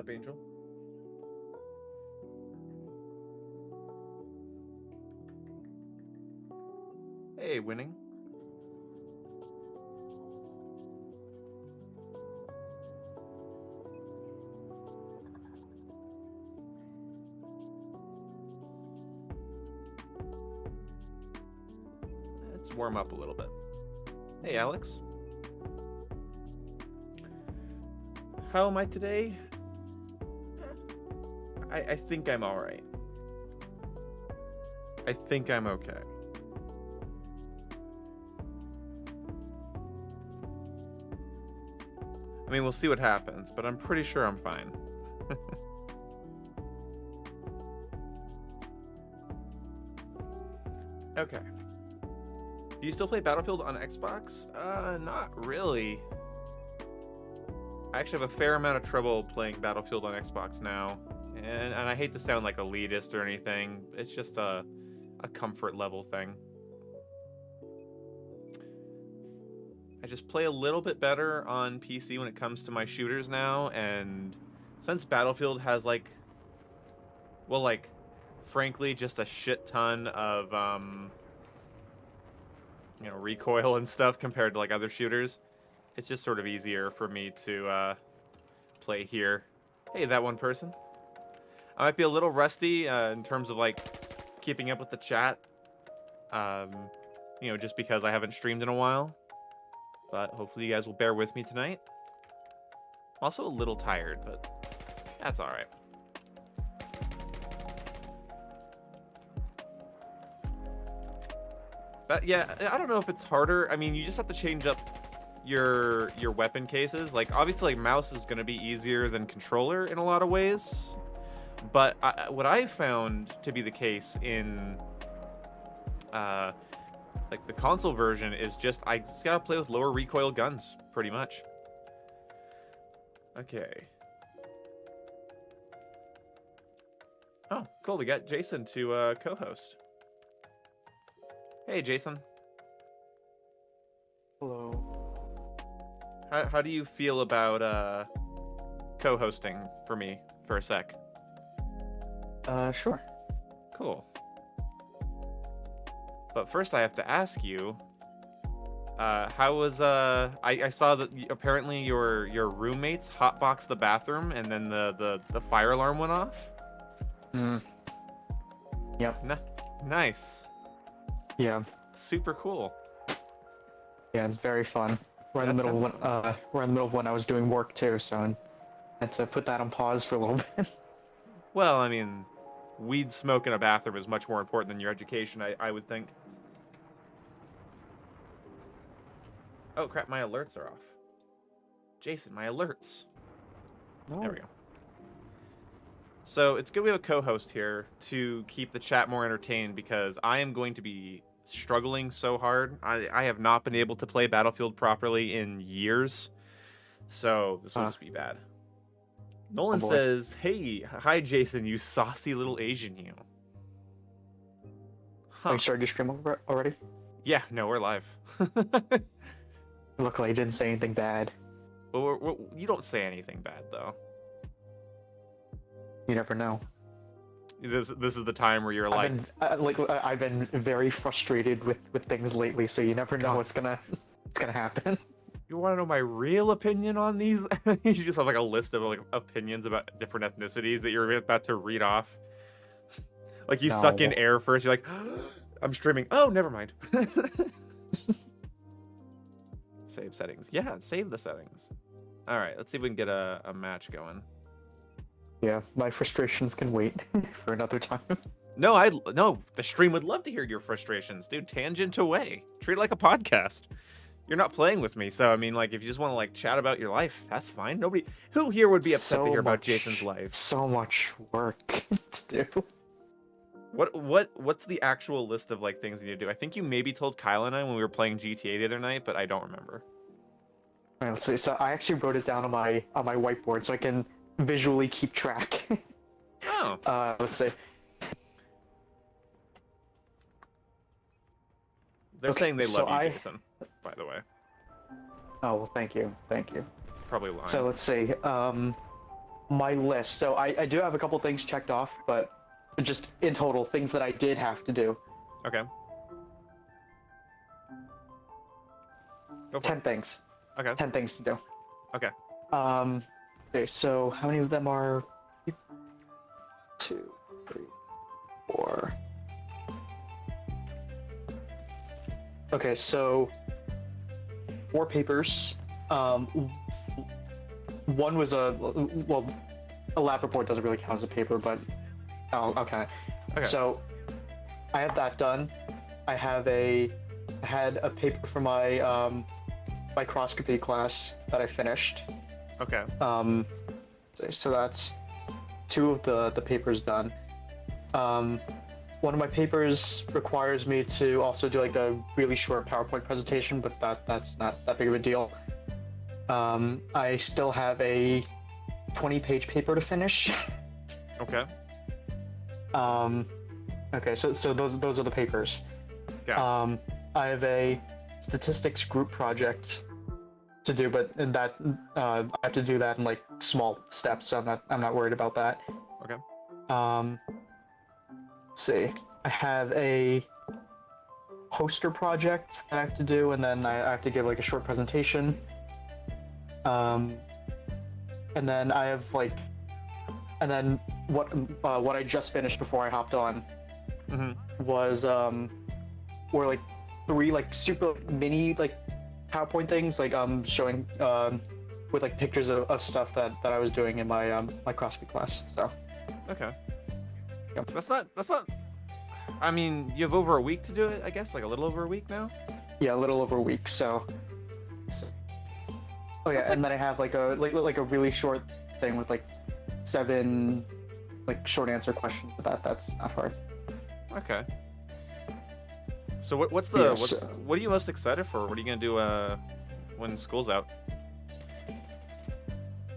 up, Angel? Hey, winning. Let's warm up a little bit. Hey, Alex. How am I today? I think I'm alright. I think I'm okay. I mean, we'll see what happens, but I'm pretty sure I'm fine. Okay. Do you still play Battlefield on Xbox? Not really. I actually have a fair amount of trouble playing Battlefield on Xbox now. And I hate to sound like elitist or anything. It's just a comfort level thing. I just play a little bit better on PC when it comes to my shooters now, and since Battlefield has frankly, just a shit ton of recoil and stuff compared to like other shooters, it's just sort of easier for me to play here. Hey, that one person. I might be a little rusty in terms of like keeping up with the chat, just because I haven't streamed in a while. But hopefully you guys will bear with me tonight. Also a little tired, but that's all right. But yeah, I don't know if it's harder. I mean, you just have to change up your weapon cases. Like, obviously, like, mouse is going to be easier than controller in a lot of ways. But what I found to be the case in like the console version is just I just gotta play with lower recoil guns, pretty much. Okay. Oh, cool. We got Jason to co-host. Hey, Jason. Hello. How do you feel about co-hosting for me for a sec? Sure. Cool. But first I have to ask you, how was, I saw that apparently your roommates hotboxed the bathroom and then the fire alarm went off? Yep. Nice. Yeah. Super cool. Yeah, it's very fun. We're in the middle of when I was doing work too, so I had to put that on pause for a little bit. Well, I mean, weed smoke in a bathroom is much more important than your education, I would think. Oh crap, my alerts are off. Jason, my alerts. No. There we go. So it's good we have a co-host here to keep the chat more entertained, because I am going to be struggling so hard. I have not been able to play Battlefield properly in years, so this will just be bad. Nolan says, hey, hi Jason, you saucy little Asian you. Huh. You started your stream already? Yeah, no, we're live. Luckily I didn't say anything bad. Well, you don't say anything bad, though. You never know. This is the time where you're I've been very frustrated with things lately, so you never know what's gonna happen. You want to know my real opinion on these? You just have like a list of like opinions about different ethnicities that you're about to read off. Like you suck in air first. You're like, I'm streaming. Oh, never mind. Save settings. Yeah, save the settings. All right, let's see if we can get a match going. Yeah, my frustrations can wait for another time. No, the stream would love to hear your frustrations, dude. Tangent away. Treat it like a podcast. You're not playing with me, so I mean, like, if you just want to like chat about your life, that's fine. Nobody who here would be upset to hear about Jason's life. So much work to do. What's the actual list of like things you need to do? I think you maybe told Kyle and I when we were playing GTA the other night, but I don't remember. All right, let's see. So I actually wrote it down on my whiteboard so I can visually keep track. Oh. Let's see. They're saying they love you, Jason, by the way. Oh, well, thank you. Probably lying. So let's see. my list. So I do have a couple things checked off, but just in total, things that I did have to do. Okay. Go for 10 it. things. Okay. 10 things to do. Okay. Okay, so how many of them are 2, 3, 4. Okay, so 4 papers. One was a lab report doesn't really count as a paper, but okay. Okay. So I have that done. I had a paper for my microscopy class that I finished. Okay. So that's 2 of the papers done. One of my papers requires me to also do like a really short PowerPoint presentation, but that's not that big of a deal. I still have a 20-page paper to finish. Okay. Okay, so those are the papers. Yeah. I have a statistics group project to do, but that I have to do that in like small steps, so I'm not worried about that. Okay. Let's see. I have a poster project that I have to do, and then I have to give like a short presentation. And then I have like, and then what I just finished before I hopped on was were like 3 like super mini like PowerPoint things, like showing with like pictures of stuff that I was doing in my microscopy class. So Okay. Yep. That's not. I mean, you have over a week to do it, I guess, like a little over a week now. yeah, a little over a week. So oh yeah, That's and then I have like a a really short thing with like 7 like short answer questions, but that's not hard. Okay. So what are you most excited for? What are you gonna do when school's out?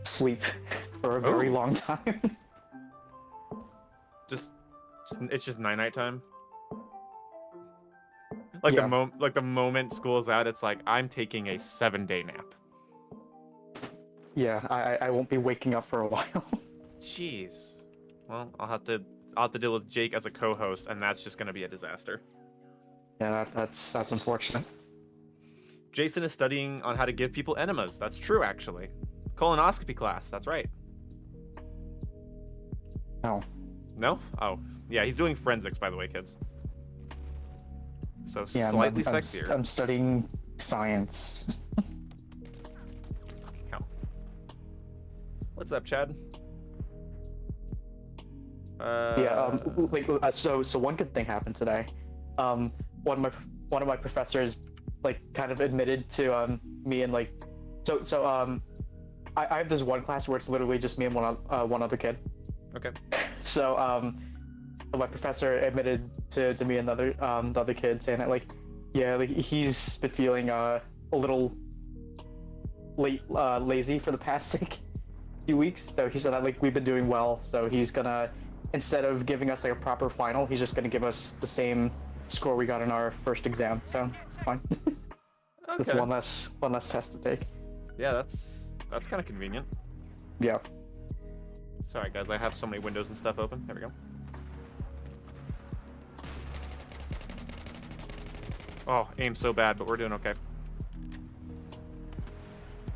Sleep for a very long time. It's just night time. Like Yeah. the moment school's out, it's like I'm taking a 7-day nap. Yeah, I won't be waking up for a while. Jeez. Well, I'll have to deal with Jake as a co-host, and that's just gonna be a disaster. Yeah, that's unfortunate. Jason is studying on how to give people enemas. That's true, actually. Colonoscopy class. That's right. No. No? Oh, yeah. He's doing forensics, by the way, kids. So Yeah, slightly I'm sexier. I'm studying science. Fucking hell. What's up, Chad? Yeah, so one good thing happened today. One of my professors like kind of admitted to me and like I have this one class where it's literally just me and one other kid. Okay. So my professor admitted to me and the other kid, saying that like, yeah, like he's been feeling a little lazy for the past like few weeks. So he said that like we've been doing well, so he's gonna, instead of giving us like a proper final, he's just gonna give us the same score we got in our first exam. So it's fine. Okay. It's one less test to take. Yeah, that's kind of convenient. Yeah. Sorry, guys. I have so many windows and stuff open. There we go. Oh, aim so bad, but we're doing okay.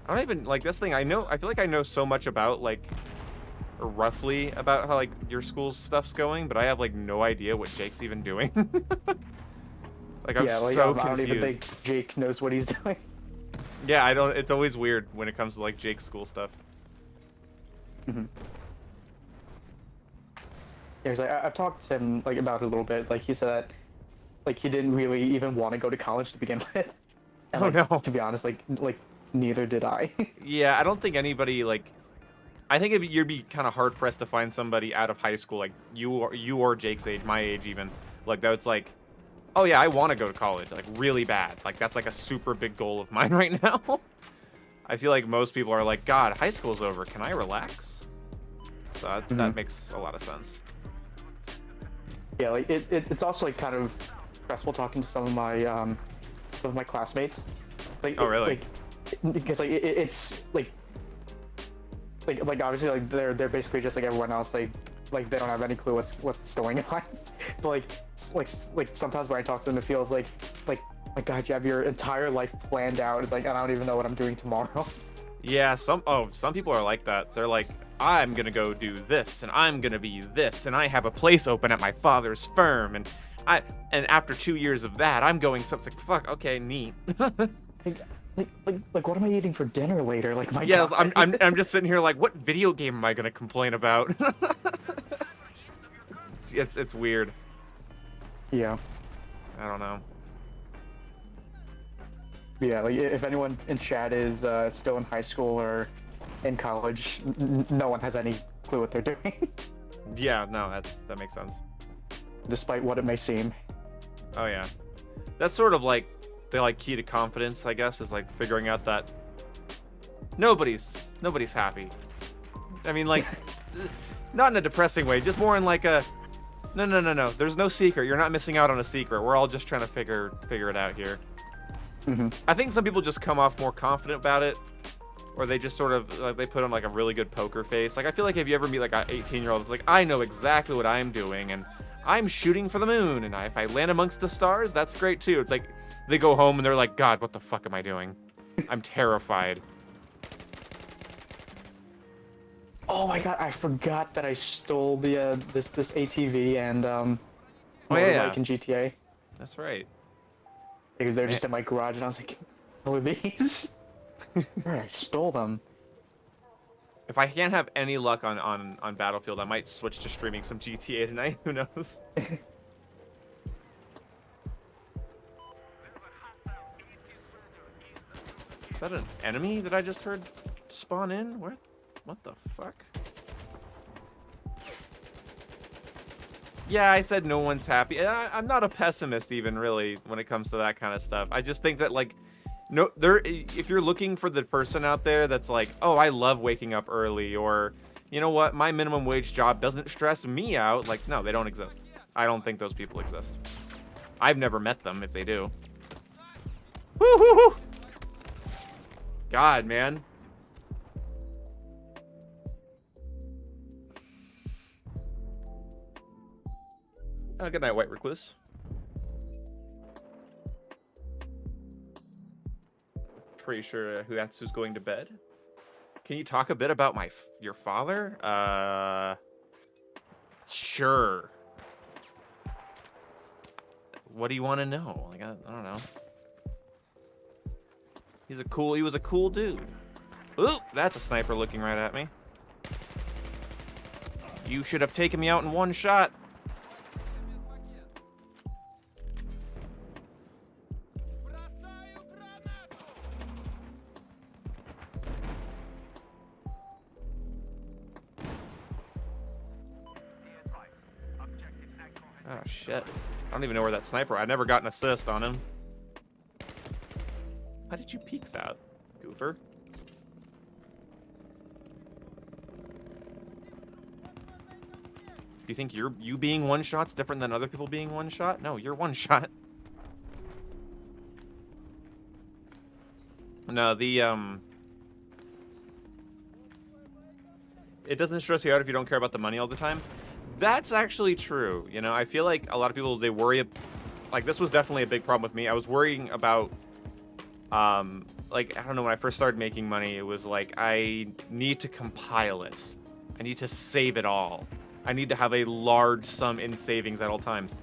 I don't even like this thing. I feel like I know so much about like, or roughly about how like your school's stuff's going, but I have like no idea what Jake's even doing. Like I'm so confused. I don't even think Jake knows what he's doing. Yeah, I don't. It's always weird when it comes to like Jake's school stuff. Mm-hmm. Yeah, 'cause I've talked to him like about it a little bit. Like he said that, like he didn't really even want to go to college to begin with. And, Oh like, no. To be honest, like neither did I. Yeah, I don't think anybody like. I think you'd be kind of hard pressed to find somebody out of high school like you or Jake's age, my age even, like that's like, oh yeah, I want to go to college like really bad. Like that's like a super big goal of mine right now. I feel like most people are like, God, high school's over. Can I relax? So that makes a lot of sense. Yeah, like it's also like kind of stressful talking to some of my classmates. Like, Oh really? Like, because like it's like like obviously like they're basically just like everyone else. Like they don't have any clue what's going on. But like sometimes when I talk to them, it feels like my God, you have your entire life planned out. It's like I don't even know what I'm doing tomorrow. Yeah, some people are like that. They're like, I'm gonna go do this, and I'm gonna be this, and I have a place open at my father's firm, and after 2 years of that, I'm going something. Fuck, okay, neat. Like, what am I eating for dinner later? Like, my yeah, God. I'm just sitting here like, what video game am I gonna complain about? it's weird. Yeah. I don't know. Yeah, like if anyone in chat is still in high school or in college, no one has any clue what they're doing. Yeah, no, that makes sense. Despite what it may seem. Oh yeah, that's sort of like the key to confidence, I guess, is like figuring out that nobody's happy. I mean, like, not in a depressing way, just more in like a no. There's no secret. You're not missing out on a secret. We're all just trying to figure it out here. Mm-hmm. I think some people just come off more confident about it, or they just sort of like they put on like a really good poker face. Like I feel like if you ever meet like an 18-year-old, it's like I know exactly what I'm doing and I'm shooting for the moon, and if I land amongst the stars, that's great too. It's like they go home and they're like, God, what the fuck am I doing? I'm terrified. Oh my God, I forgot that I stole the this ATV and motorbike in GTA. That's right. Because they're just in my garage, and I was like, "What are these?" I stole them. If I can't have any luck on Battlefield, I might switch to streaming some GTA tonight. Who knows? Is that an enemy that I just heard spawn in? What the fuck? Yeah, I said no one's happy. I'm not a pessimist even, really, when it comes to that kind of stuff. I just think that, like, if you're looking for the person out there that's like, oh, I love waking up early, or, you know what, my minimum wage job doesn't stress me out, like, no, they don't exist. I don't think those people exist. I've never met them, if they do. Woo, woo, woo. God, man. Good night, White Recluse. Pretty sure that's who's going to bed. Can you talk a bit about your father? Sure. What do you want to know? Like, I don't know. He was a cool dude. Ooh, that's a sniper looking right at me. You should have taken me out in one shot. Oh shit. I don't even know where that sniper. I never got an assist on him. How did you peek that, goofer? Do you think you being one shot's different than other people being one shot? No, you're one shot. No, it doesn't stress you out if you don't care about the money all the time. That's actually true. You know, I feel like a lot of people, they worry, like, this was definitely a big problem with me. I was worrying about, like, I don't know, when I first started making money, it was like, I need to compile it. I need to save it all. I need to have a large sum in savings at all times.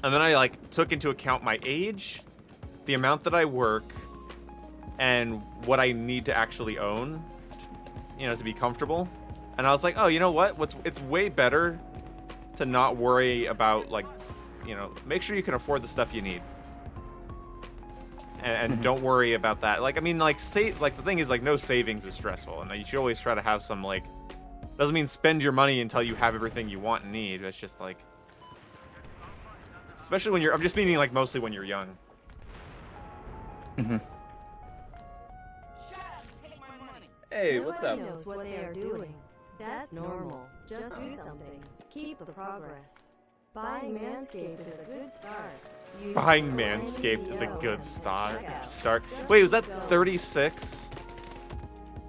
And then I, like, took into account my age, the amount that I work, and what I need to actually own, you know, to be comfortable. And I was like, oh, you know what? It's way better to not worry about, like, you know, make sure you can afford the stuff you need. And don't worry about that. Like, I mean, like, the thing is, like, no savings is stressful. And you should always try to have some, like, doesn't mean spend your money until you have everything you want and need. It's just, like, especially when I'm just meaning, like, mostly when you're young. Mm-hmm. Hey, what's up? Knows what they are doing. That's normal. Just do something. Keep the progress. Buying Manscaped is a good start. Buying Manscaped is a good start. Wait, was that 36?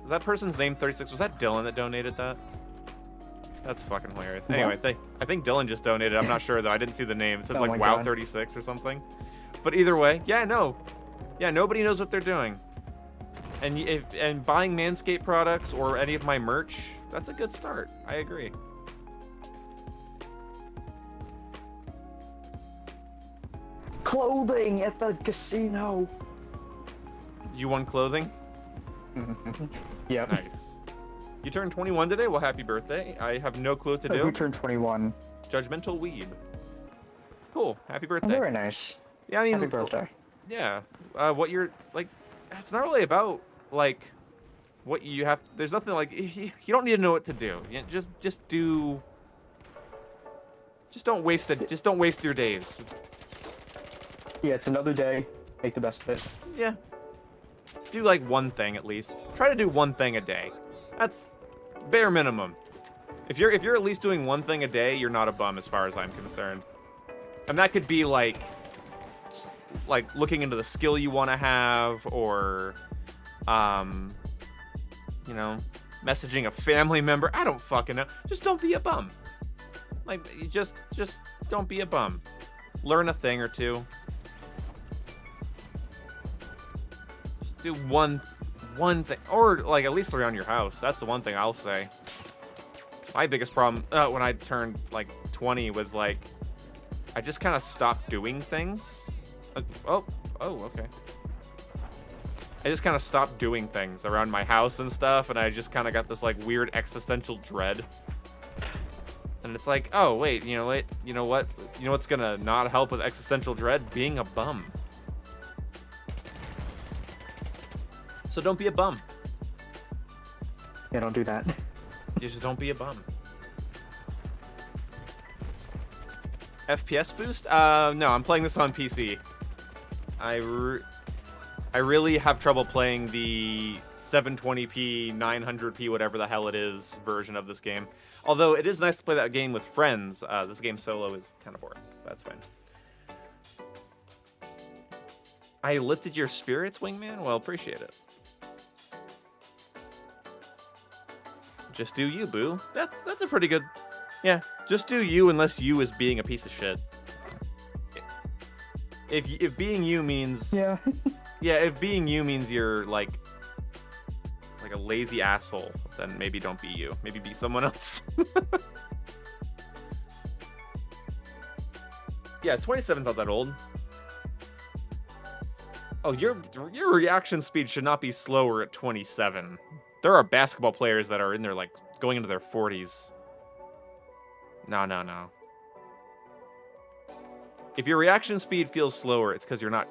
Was that person's name 36? Was that Dylan that donated that? That's fucking hilarious. Anyway, I think Dylan just donated. I'm not sure though. I didn't see the name. It said Oh like my Wow God. 36 or something. But either way, yeah, no. Yeah, nobody knows what they're doing. And buying Manscaped products or any of my merch, that's a good start. I agree. Clothing at the casino. You won clothing? Yep. Nice. You turned 21 today? Well, happy birthday. I have no clue what to do. Who turned 21? Judgmental weeb. It's cool. Happy birthday. Very nice. Yeah, I mean, Happy birthday. yeah. What you're like, it's not really about like what you have. There's nothing like you don't need to know what to do. Just do. Just don't waste it. Just don't waste your days. Yeah, it's another day. Make the best of it. Yeah. Do like one thing at least. Try to do one thing a day. That's bare minimum. If you're at least doing one thing a day, you're not a bum as far as I'm concerned. And that could be like looking into the skill you want to have, or you know, messaging a family member. I don't fucking know. Just don't be a bum. Like, you just don't be a bum. Learn a thing or two. Just do one thing, or like at least around your house. That's the one thing I'll say. My biggest problem when I turned like 20 was like I just kind of stopped doing things. Okay. I just kind of stopped doing things around my house and stuff, and I just kind of got this like weird existential dread. And it's like, oh wait, you know what's gonna not help with existential dread? Being a bum. So don't be a bum. Yeah, don't do that. Just don't be a bum. FPS boost? No, I'm playing this on PC. I really have trouble playing the 720p, 900p, whatever the hell it is, version of this game. Although it is nice to play that game with friends. This game solo is kind of boring. That's fine. I lifted your spirits, Wingman? Well, appreciate it. Just do you, boo. That's a pretty good... Yeah, just do you unless you is being a piece of shit. If being you means... Yeah. Yeah, if being you means you're like a lazy asshole, then maybe don't be you. Maybe be someone else. Yeah, 27's not that old. Oh, your reaction speed should not be slower at 27. There are basketball players that are in their like going into their 40s. No. If your reaction speed feels slower, it's because you're not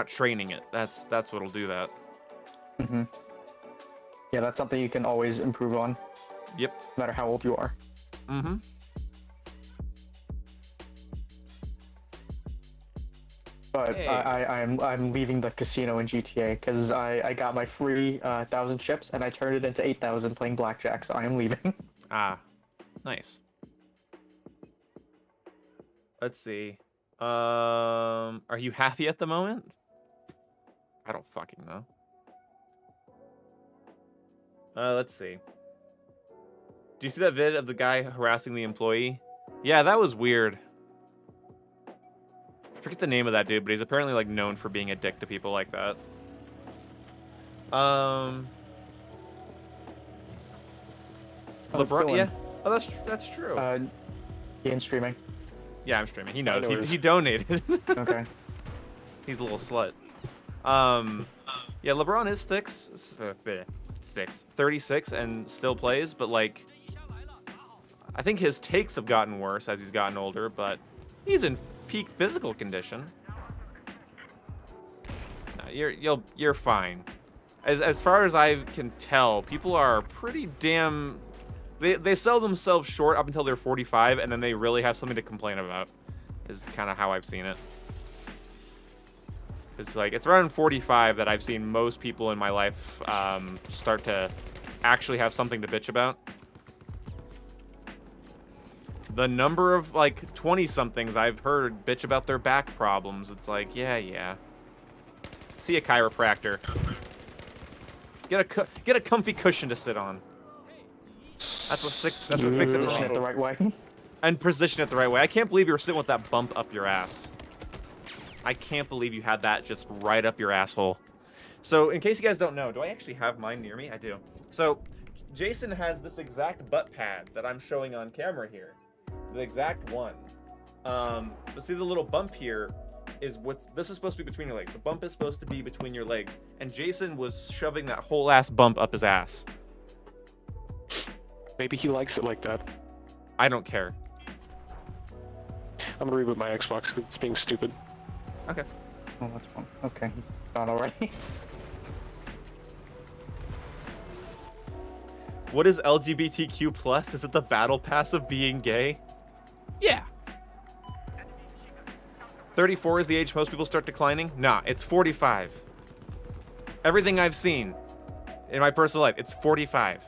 training it. That's what'll do that. Mm-hmm. Yeah, that's something you can always improve on. Yep. No matter how old you are. Mm-hmm. But Hey. I'm leaving the casino in GTA because I got my free 1,000 chips and I turned it into 8,000 playing blackjack, so I am leaving. Ah, nice. Let's see. Are you happy at the moment? I don't fucking know. Let's see. Do you see that vid of the guy harassing the employee? Yeah, that was weird. I forget the name of that dude, but he's apparently like known for being a dick to people like that. LeBron, yeah. Oh, that's true. Ian streaming. Yeah, I'm streaming. He knows. I know He donated. Okay. He's a little slut. Yeah, LeBron is 36 and still plays, but like, I think his takes have gotten worse as he's gotten older, but he's in peak physical condition. No, you're fine. As far as I can tell, people are pretty damn. They sell themselves short up until they're 45, and then they really have something to complain about. Is kind of how I've seen it. It's like it's around 45 that I've seen most people in my life start to actually have something to bitch about. The number of like 20-somethings I've heard bitch about their back problems, it's like, yeah. See a chiropractor. Get a comfy cushion to sit on. That's what fixes Position it it. the right way. And position it the right way. I can't believe you were sitting with that bump up your ass. I can't believe you had that just right up your asshole. So, in case you guys don't know, do I actually have mine near me? I do. So, Jason has this exact butt pad that I'm showing on camera here. The exact one. But see the little bump here is this is supposed to be between your legs. The bump is supposed to be between your legs. And Jason was shoving that whole ass bump up his ass. Maybe he likes it like that. I don't care. I'm gonna reboot my Xbox because it's being stupid. Okay. Oh, that's fun. Okay, he's gone already. What is LGBTQ plus? Is it the battle pass of being gay? Yeah. 34 is the age most people start declining? Nah, it's 45. Everything I've seen in my personal life, it's 45.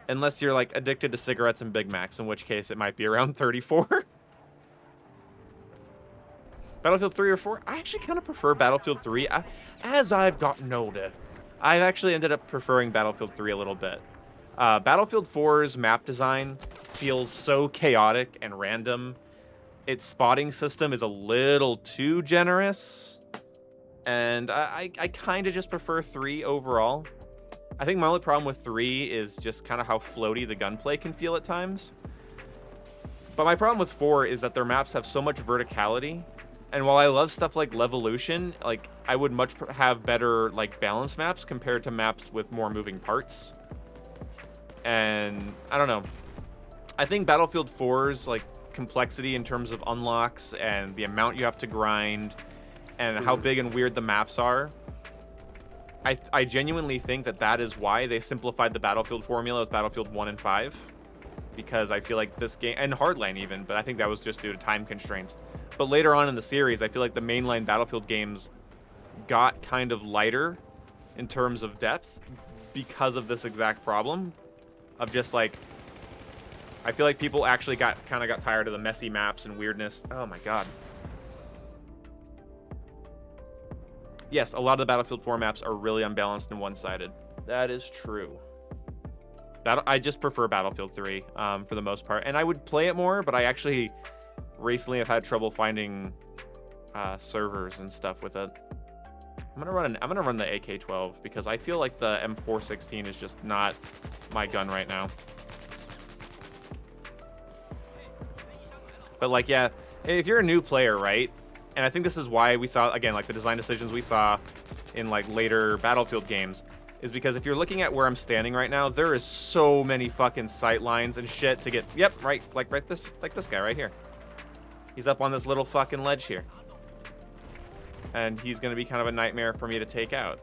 Unless you're like addicted to cigarettes and Big Macs, in which case it might be around 34. Battlefield 3 or 4? I actually kind of prefer Battlefield 3. As I've gotten older, I've actually ended up preferring Battlefield 3 a little bit. Battlefield 4's map design feels so chaotic and random. Its spotting system is a little too generous. And I kind of just prefer 3 overall. I think my only problem with 3 is just kind of how floaty the gunplay can feel at times. But my problem with 4 is that their maps have so much verticality. And while I love stuff like Levolution, like I would much have better like balanced maps compared to maps with more moving parts. And I don't know. I think Battlefield 4's like complexity in terms of unlocks and the amount you have to grind and how big and weird the maps are. I genuinely think that is why they simplified the Battlefield formula with Battlefield 1 and 5. Because I feel like this game, and Hardline even, but I think that was just due to time constraints. But later on in the series, I feel like the mainline Battlefield games got kind of lighter in terms of depth because of this exact problem. Of just like, I feel like people actually got tired of the messy maps and weirdness. Oh my god. Yes, a lot of the Battlefield 4 maps are really unbalanced and one-sided. That is true. I just prefer Battlefield 3 for the most part. And I would play it more, but I actually recently have had trouble finding servers and stuff with it. I'm gonna run the AK-12 because I feel like the M416 is just not my gun right now. But like, yeah, if you're a new player, right? And I think this is why we saw, again, like the design decisions we saw in like later Battlefield games, is because if you're looking at where I'm standing right now, there is so many fucking sight lines and shit to get, yep, right this guy right here. He's up on this little fucking ledge here. And he's gonna be kind of a nightmare for me to take out.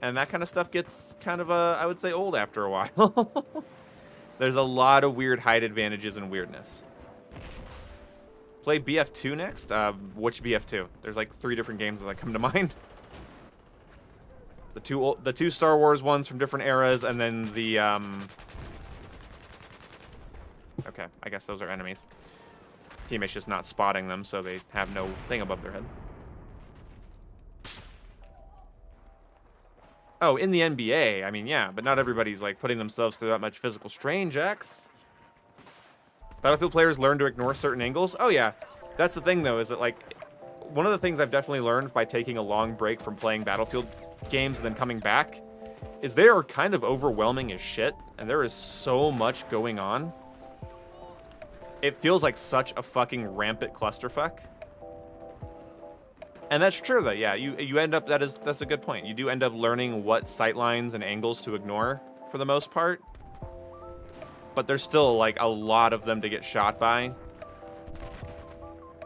And that kind of stuff gets kind of, I would say, old after a while. There's a lot of weird height advantages and weirdness. Play BF2 next? Which BF2? There's like 3 different games that come to mind. The two Star Wars ones from different eras, and then the okay, I guess those are enemies. Teammates just not spotting them, so they have no thing above their head. Oh, in the NBA, I mean, yeah, but not everybody's like putting themselves through that much physical strain, Jax. Battlefield players learn to ignore certain angles. Oh yeah, that's the thing though, is that like, one of the things I've definitely learned by taking a long break from playing Battlefield games and then coming back, is they are kind of overwhelming as shit, and there is so much going on. It feels like such a fucking rampant clusterfuck. And that's true though, yeah, you end up, that's a good point. You do end up learning what sightlines and angles to ignore for the most part. But there's still like a lot of them to get shot by.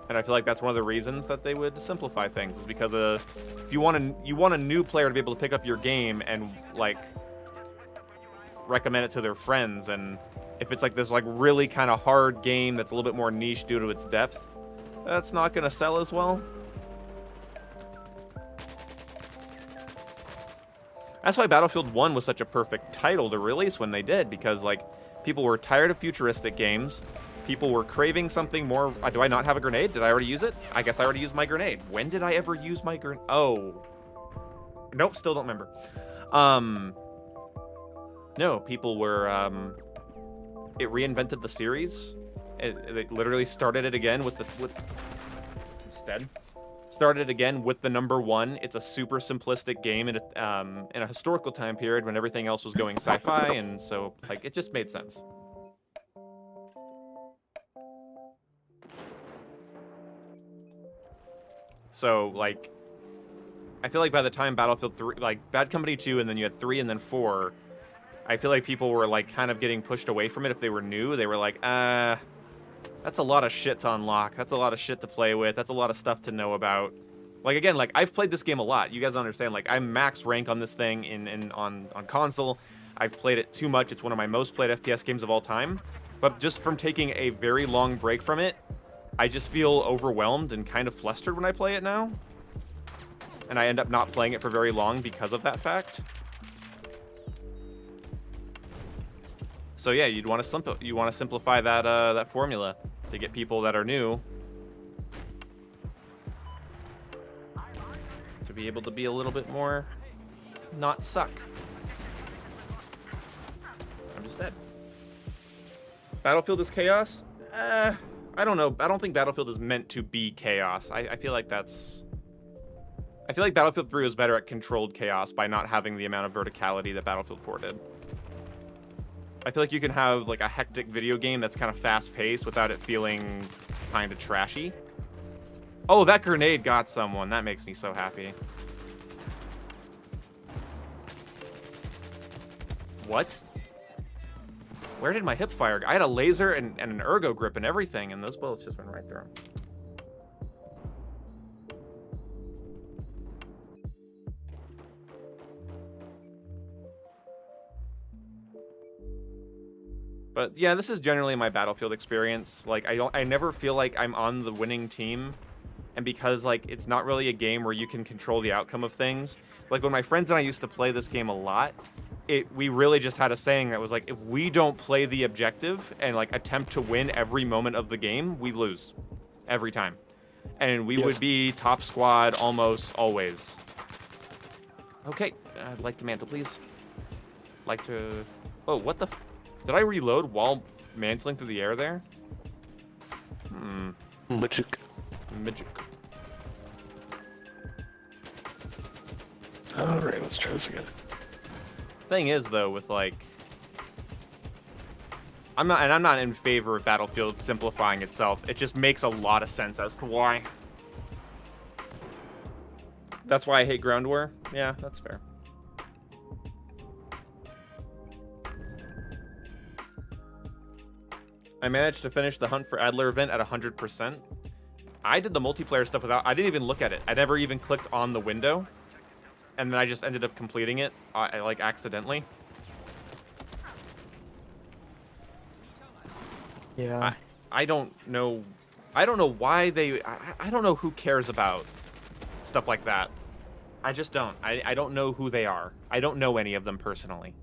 And I feel like that's one of the reasons that they would simplify things, is because if you want a new player to be able to pick up your game and like recommend it to their friends, and if it's like this like really kind of hard game that's a little bit more niche due to its depth, that's not gonna sell as well. That's why Battlefield 1 was such a perfect title to release when they did, because like people were tired of futuristic games. people were craving something more. Do I not have a grenade? Did I already use it? I guess I already used my grenade. When did I ever use my grenade? Oh. Nope, still don't remember. No, people were, it reinvented the series. It literally started it again with started again with the #1. It's a super simplistic game in a historical time period when everything else was going sci-fi, and so like it just made sense. So like, I feel like by the time Battlefield 3, like Bad Company 2, and then you had 3 and then 4, I feel like people were like kind of getting pushed away from it if they were new. They were like, that's a lot of shit to unlock. That's a lot of shit to play with. That's a lot of stuff to know about. Like, again, like, I've played this game a lot. You guys understand, like, I'm max rank on this thing on console. I've played it too much. It's one of my most played FPS games of all time. But just from taking a very long break from it, I just feel overwhelmed and kind of flustered when I play it now. And I end up not playing it for very long because of that fact. So yeah, you'd want to simplify that that formula to get people that are new to be able to be a little bit more not suck. I'm just dead. Battlefield is chaos? I don't know. I don't think Battlefield is meant to be chaos. I feel like that's... I feel like Battlefield 3 was better at controlled chaos by not having the amount of verticality that Battlefield 4 did. I feel like you can have like a hectic video game that's kind of fast-paced without it feeling kind of trashy. Oh, that grenade got someone. That makes me so happy. What? Where did my hip fire go? I had a laser and an ergo grip and everything, and those bullets just went right through him. But yeah, this is generally my Battlefield experience. Like, I never feel like I'm on the winning team. And because, like, it's not really a game where you can control the outcome of things. Like, when my friends and I used to play this game a lot, we really just had a saying that was like, if we don't play the objective and, like, attempt to win every moment of the game, we lose. Every time. And we would be top squad almost always. Okay, I'd like to mantle, please. Like to... Oh, what the... Did I reload while mantling through the air there? Magic. Magic. Alright, let's try this again. Thing is, though, with like... I'm not in favor of Battlefield simplifying itself. It just makes a lot of sense as to why. That's why I hate Ground War? Yeah, that's fair. I managed to finish the Hunt for Adler event at 100%. I did the multiplayer stuff without... I didn't even look at it. I never even clicked on the window. And then I just ended up completing it, like, accidentally. Yeah. I don't know... I don't know why they... I don't know who cares about stuff like that. I just don't. I don't know who they are. I don't know any of them personally.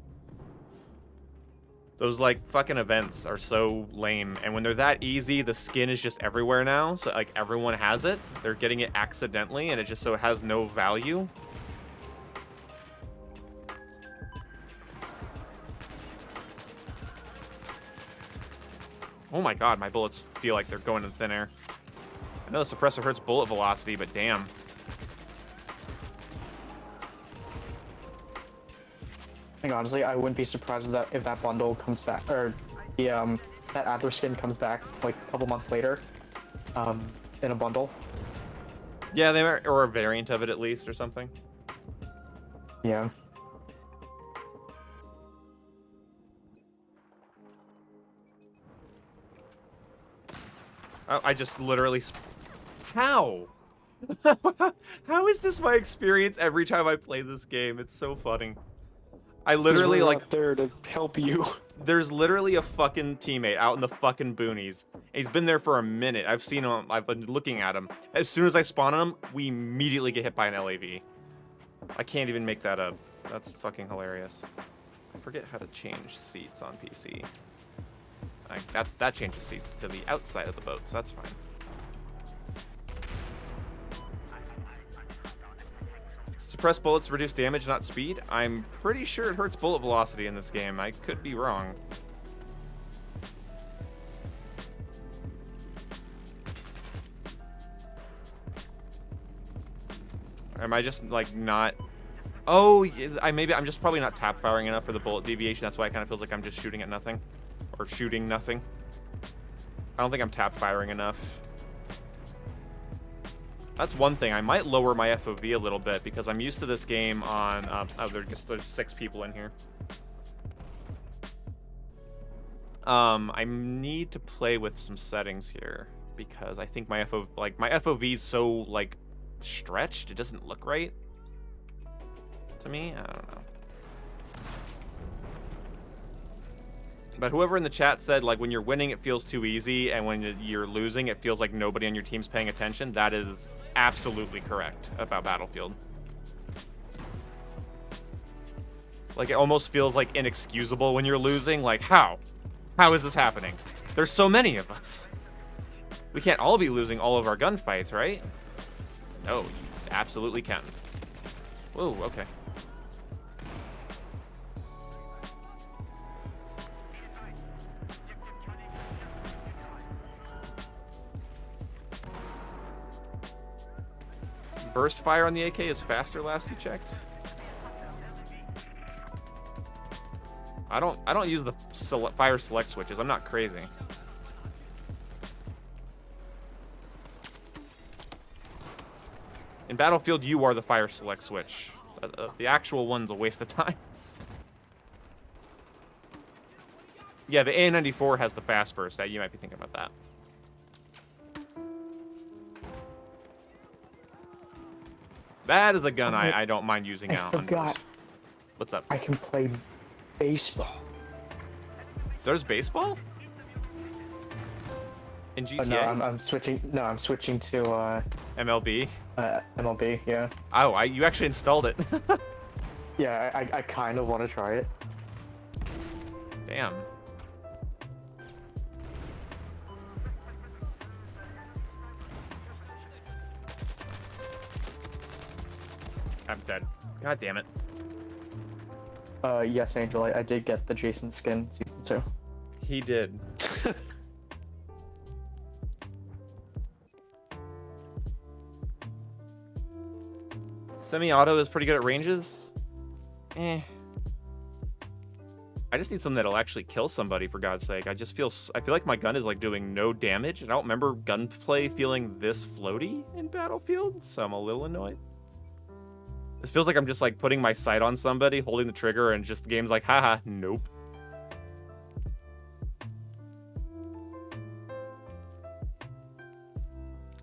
Those, like, fucking events are so lame. And when they're that easy, the skin is just everywhere now. So, like, everyone has it. They're getting it accidentally, and it just so it has no value. Oh my god, my bullets feel like they're going in thin air. I know the suppressor hurts bullet velocity, but damn. I think honestly, I wouldn't be surprised if that bundle comes back, or the that Adler skin comes back like a couple months later, in a bundle. Yeah, they are, or a variant of it at least, or something. Yeah. I just literally... How? How is this my experience every time I play this game? It's so funny. I literally, like... up there to help you. There's literally a fucking teammate out in the fucking boonies. He's been there for a minute. I've seen him. I've been looking at him. As soon as I spawn on him, we immediately get hit by an LAV. I can't even make that up. That's fucking hilarious. I forget how to change seats on PC. Like, that changes seats to the outside of the boat, so that's fine. Suppress bullets reduce damage, not speed. I'm pretty sure it hurts bullet velocity in this game. I could be wrong. Am I just, like, not... Oh, I'm just probably not tap firing enough for the bullet deviation. That's why it kind of feels like I'm just shooting at nothing. Or shooting nothing. I don't think I'm tap firing enough. That's one thing. I might lower my FOV a little bit because I'm used to this game on... there's 6 people in here. I need to play with some settings here because I think my FOV is so, like, stretched. It doesn't look right to me. I don't know. But whoever in the chat said, like, when you're winning, it feels too easy, and when you're losing, it feels like nobody on your team's paying attention. That is absolutely correct about Battlefield. Like, it almost feels, like, inexcusable when you're losing. Like, how? How is this happening? There's so many of us. We can't all be losing all of our gunfights, right? No, you absolutely can. Whoa, okay. Burst fire on the AK is faster last you checked. I don't use the fire select switches. I'm not crazy. In Battlefield, you are the fire select switch. The actual one's a waste of time. Yeah, the AN-94 has the fast burst. That you might be thinking about that. That is a gun I don't mind using out. I forgot. What's up? I can play baseball. There's baseball? In GTA? No, I'm switching. No, I'm switching to MLB? MLB. Yeah. Oh, you actually installed it. Yeah, I kind of want to try it. Damn. I'm dead. God damn it. Yes, Angel, I did get the Jason skin season 2. He did. Semi-auto is pretty good at ranges. I just need something that'll actually kill somebody, for God's sake. I feel like my gun is, like, doing no damage. And I don't remember gunplay feeling this floaty in Battlefield, so I'm a little annoyed. This feels like I'm just, like, putting my sight on somebody, holding the trigger, and just the game's like, haha, nope.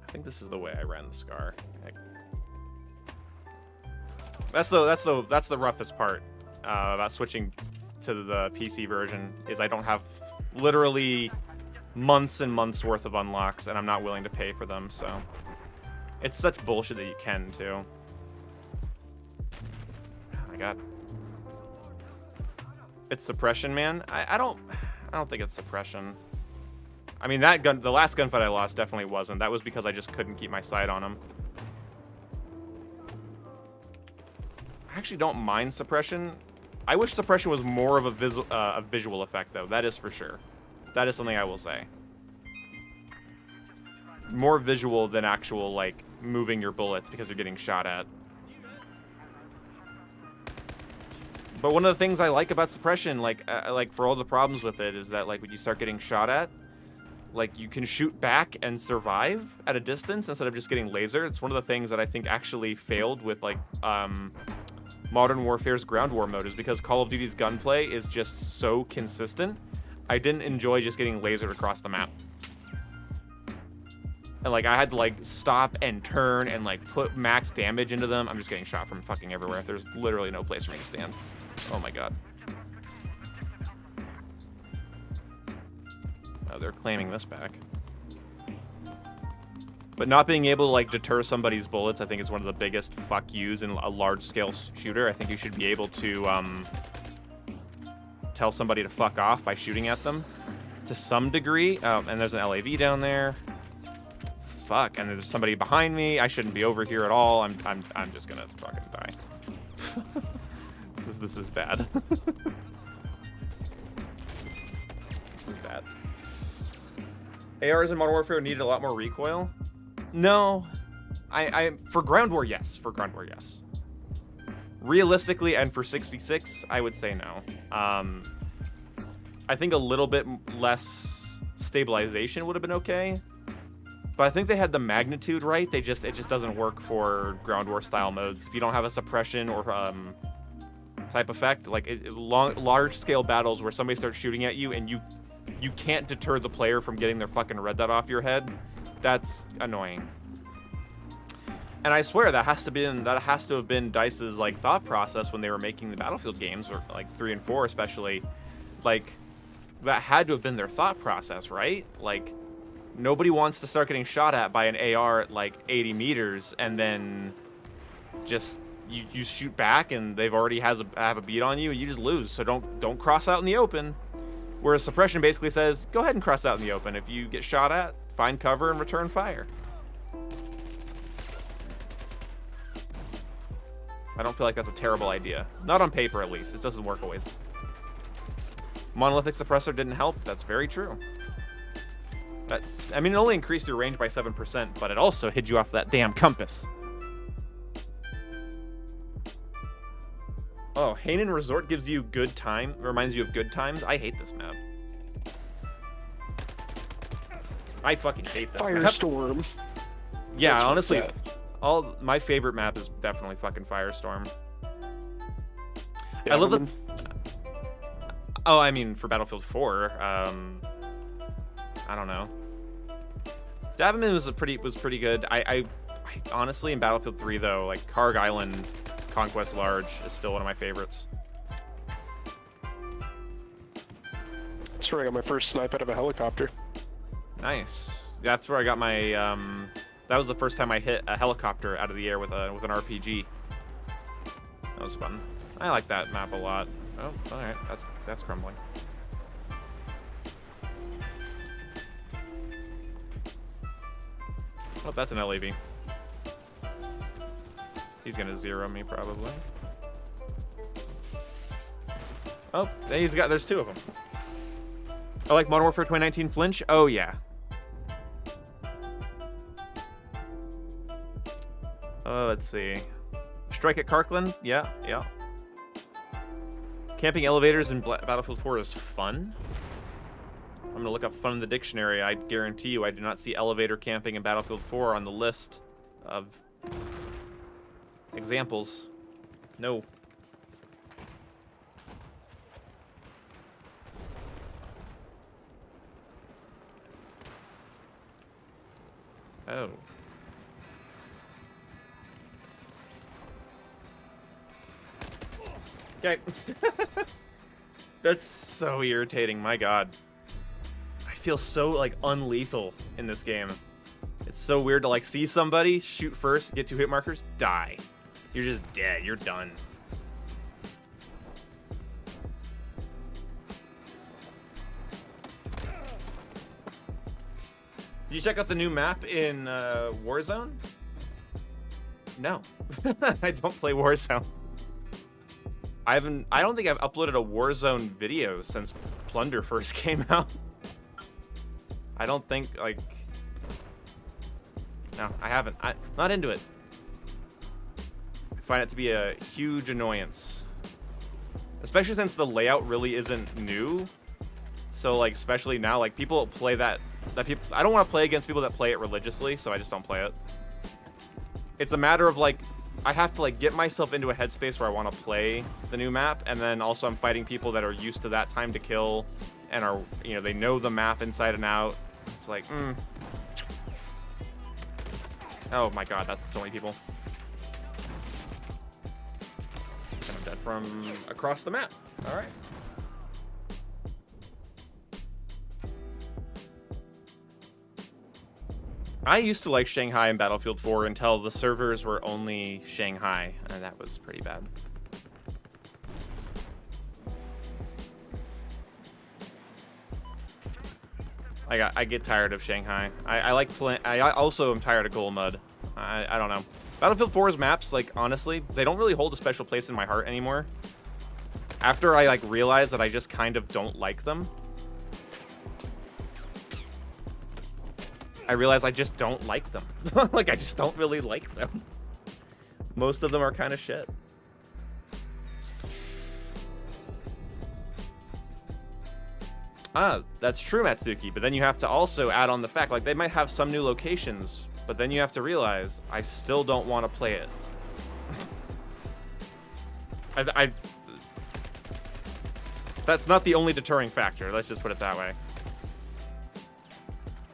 I think this is the way I ran the Scar. That's the roughest part about switching to the PC version, is I don't have literally months and months worth of unlocks, and I'm not willing to pay for them, so it's such bullshit that you can too. Oh my god. It's suppression, man. I don't think it's suppression. I mean, the last gunfight I lost definitely wasn't. That was because I just couldn't keep my sight on him. I actually don't mind suppression. I wish suppression was more of a visual effect, though. That is for sure. That is something I will say. More visual than actual, like, moving your bullets because you're getting shot at. But one of the things I like about suppression, like for all the problems with it, is that, like, when you start getting shot at, like, you can shoot back and survive at a distance instead of just getting lasered. It's one of the things that I think actually failed with, like, Modern Warfare's ground war mode, is because Call of Duty's gunplay is just so consistent. I didn't enjoy just getting lasered across the map. And, like, I had to, like, stop and turn and, like, put max damage into them. I'm just getting shot from fucking everywhere. There's literally no place for me to stand. Oh my god. Oh, they're claiming this back. But not being able to, like, deter somebody's bullets, I think, is one of the biggest fuck yous in a large-scale shooter. I think you should be able to tell somebody to fuck off by shooting at them. to some degree. And there's an LAV down there. Fuck, and there's somebody behind me. I shouldn't be over here at all. I'm just gonna fucking die. This is bad. This is bad. ARs in Modern Warfare needed a lot more recoil. No, I for Ground War, yes. For Ground War, yes. Realistically, and for 6v6, I would say no. I think a little bit less stabilization would have been okay. But I think they had the magnitude right. It just doesn't work for Ground War style modes. If you don't have a suppression or type effect, like large scale battles where somebody starts shooting at you and you can't deter the player from getting their fucking red dot off your head, that's annoying. And I swear that has to have been DICE's like thought process when they were making the Battlefield games, or like 3 and 4 especially. Like that had to have been their thought process, right? Like nobody wants to start getting shot at by an AR at like 80 meters and then just you shoot back and they've already have a beat on you and you just lose. So don't cross out in the open. Whereas suppression basically says, go ahead and cross out in the open. If you get shot at, find cover and return fire. I don't feel like that's a terrible idea. Not on paper, at least. It doesn't work always. Monolithic suppressor didn't help. That's very true. I mean, it only increased your range by 7%, but it also hid you off that damn compass. Oh, Hanan Resort gives you good time, reminds you of good times. I hate this map. I fucking hate this map. Firestorm. Yeah, That's honestly, my favorite map is definitely fucking Firestorm. Yeah, I love the... Oh, I mean, for Battlefield 4, I don't know. Davenman was pretty good. I honestly, in Battlefield 3 though, like Karg Island Conquest Large is still one of my favorites. That's where I got my first snipe out of a helicopter. Nice. That's where I got my that was the first time I hit a helicopter out of the air with an RPG. That was fun. I like that map a lot. Oh, all right. That's crumbling. Oh, that's an LAV. He's gonna zero me probably. Oh, there's two of them. I like Modern Warfare 2019 Flinch. Oh yeah. Let's see. Strike at Karkland. Yeah. Camping elevators in Battlefield 4 is fun. I'm gonna look up fun in the dictionary. I guarantee you I do not see elevator camping in Battlefield 4 on the list of examples. No. Oh. Okay. That's so irritating, my god. I feel so, like, unlethal in this game. It's so weird to, like, see somebody, shoot first, get 2 hit markers, die. You're just dead. You're done. Did you check out the new map in Warzone? No. I don't play Warzone. I don't think I've uploaded a Warzone video since Plunder first came out. I don't think, like... No, I haven't. I'm not into it. I find it to be a huge annoyance. Especially since the layout really isn't new. So, like, especially now, like, people play that people... I don't want to play against people that play it religiously, so I just don't play it. It's a matter of, like... I have to, like, get myself into a headspace where I want to play the new map, and then also I'm fighting people that are used to that time to kill, and are, you know, they know the map inside and out. It's like, Oh my god, that's so many people. Coming dead from across the map. Alright. I used to like Shanghai in Battlefield 4 until the servers were only Shanghai, and that was pretty bad. I get tired of Shanghai. I like playing. I also am tired of Golmud. I don't know. Battlefield 4's maps, like, honestly, they don't really hold a special place in my heart anymore. After I, like, realize that I just kind of don't like them, I realize I just don't like them. Like, I just don't really like them. Most of them are kind of shit. Ah, that's true, Matsuki, but then you have to also add on the fact, like, they might have some new locations, but then you have to realize, I still don't want to play it. That's not the only deterring factor, let's just put it that way.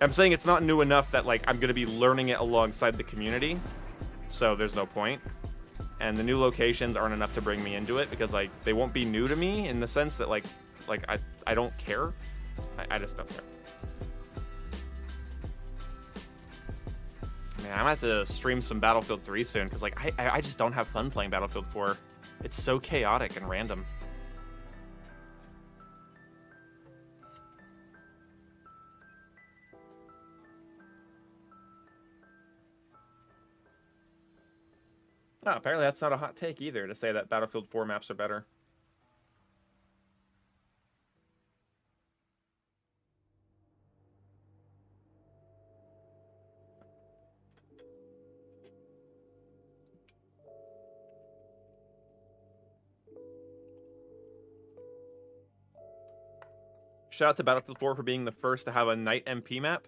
I'm saying it's not new enough that, like, I'm going to be learning it alongside the community, so there's no point. And the new locations aren't enough to bring me into it, because, like, they won't be new to me in the sense that, like I don't care. I just don't care. Man, I'm gonna have to stream some Battlefield 3 soon, because, like, I just don't have fun playing Battlefield 4. It's so chaotic and random. Oh, apparently that's not a hot take either, to say that Battlefield 4 maps are better. Shout out to Battlefield 4 for being the first to have a night MP map.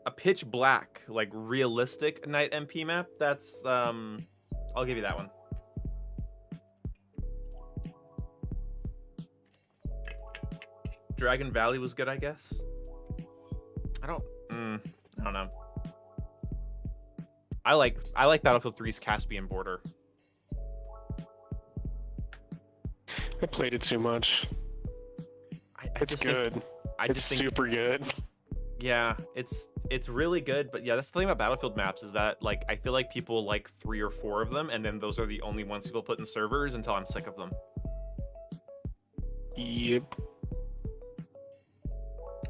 A pitch black, like, realistic night MP map. That's, I'll give you that one. Dragon Valley was good, I guess. I don't know. I like Battlefield 3's Caspian border. I played it too much. It's good. It's super good. Yeah, it's really good, but yeah, that's the thing about Battlefield maps is that, like, I feel like people like 3 or 4 of them, and then those are the only ones people put in servers until I'm sick of them. Yep.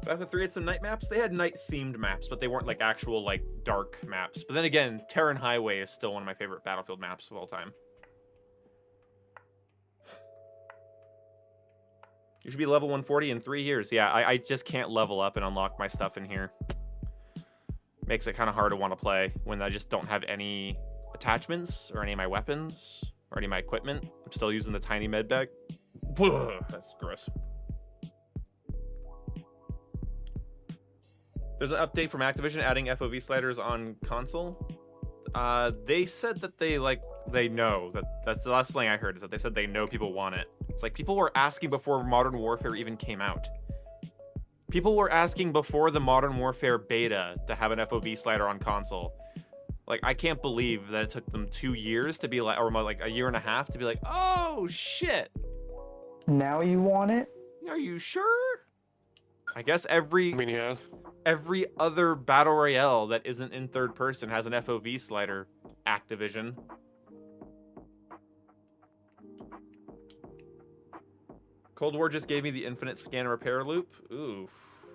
Battlefield 3 had some night maps. They had night-themed maps, but they weren't, like, actual, like, dark maps. But then again, Terran Highway is still one of my favorite Battlefield maps of all time. You should be level 140 in 3 years. Yeah, I just can't level up and unlock my stuff in here. Makes it kind of hard to want to play when I just don't have any attachments or any of my weapons or any of my equipment. I'm still using the tiny med bag. That's gross. There's an update from Activision adding FOV sliders on console. They said that they know. That's the last thing I heard, is that they said they know people want it. It's like, people were asking before Modern Warfare even came out. People were asking before the Modern Warfare beta to have an FOV slider on console. Like, I can't believe that it took them 2 years to be like, or like a year and a half to be like, oh shit. Now you want it? Are you sure? I guess every yeah. Every other battle royale that isn't in third person has an FOV slider. Activision. Cold War just gave me the infinite scan repair loop. Ooh,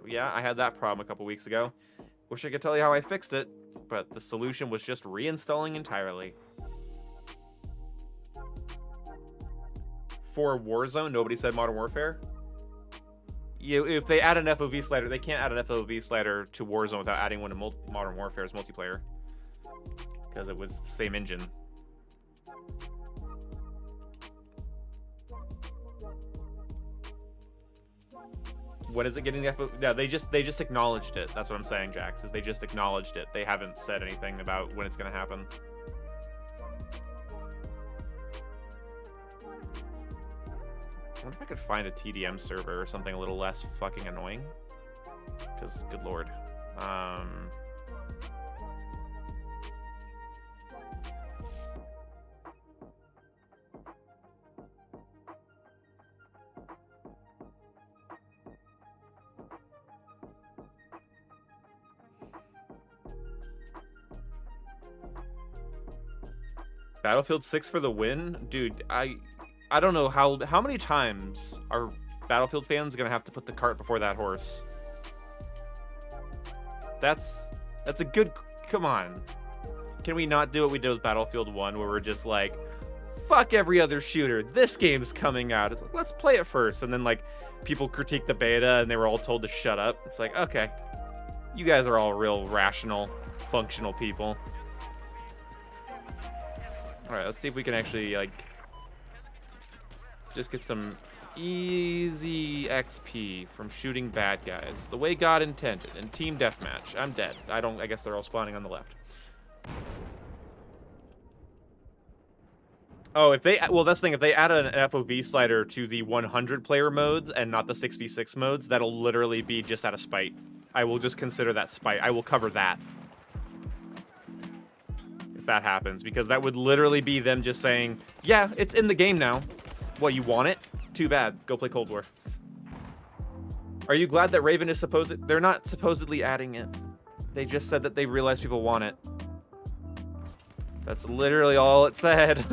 yeah, I had that problem a couple weeks ago. Wish I could tell you how I fixed it, but the solution was just reinstalling entirely. For Warzone, nobody said Modern Warfare. If they add an FOV slider, they can't add an FOV slider to Warzone without adding one to Modern Warfare's multiplayer, because it was the same engine. When is it getting the FOV? Yeah, they just acknowledged it. That's what I'm saying, Jax, is they just acknowledged it. They haven't said anything about when it's going to happen. I wonder if I could find a TDM server or something a little less fucking annoying. Because, good lord. Battlefield 6 for the win? Dude, I don't know how many times are Battlefield fans are gonna have to put the cart before that horse. That's a good. Come on, can we not do what we did with Battlefield 1, where we're just like, fuck every other shooter. This game's coming out. It's like, let's play it first, and then like people critique the beta, and they were all told to shut up. It's like, okay, you guys are all real rational, functional people. All right, let's see if we can actually like just get some easy XP from shooting bad guys the way God intended in team deathmatch. I'm dead. I guess they're all spawning on the left. Oh, that's the thing. If they add an FOV slider to the 100 player modes and not the 6v6 modes, that'll literally be just out of spite. I will just consider that spite. I will cover that if that happens, because that would literally be them just saying, yeah, it's in the game now. What, you want it? Too bad. Go play Cold War. Are you glad that Raven is they're not supposedly adding it. They just said that they realized people want it. That's literally all it said.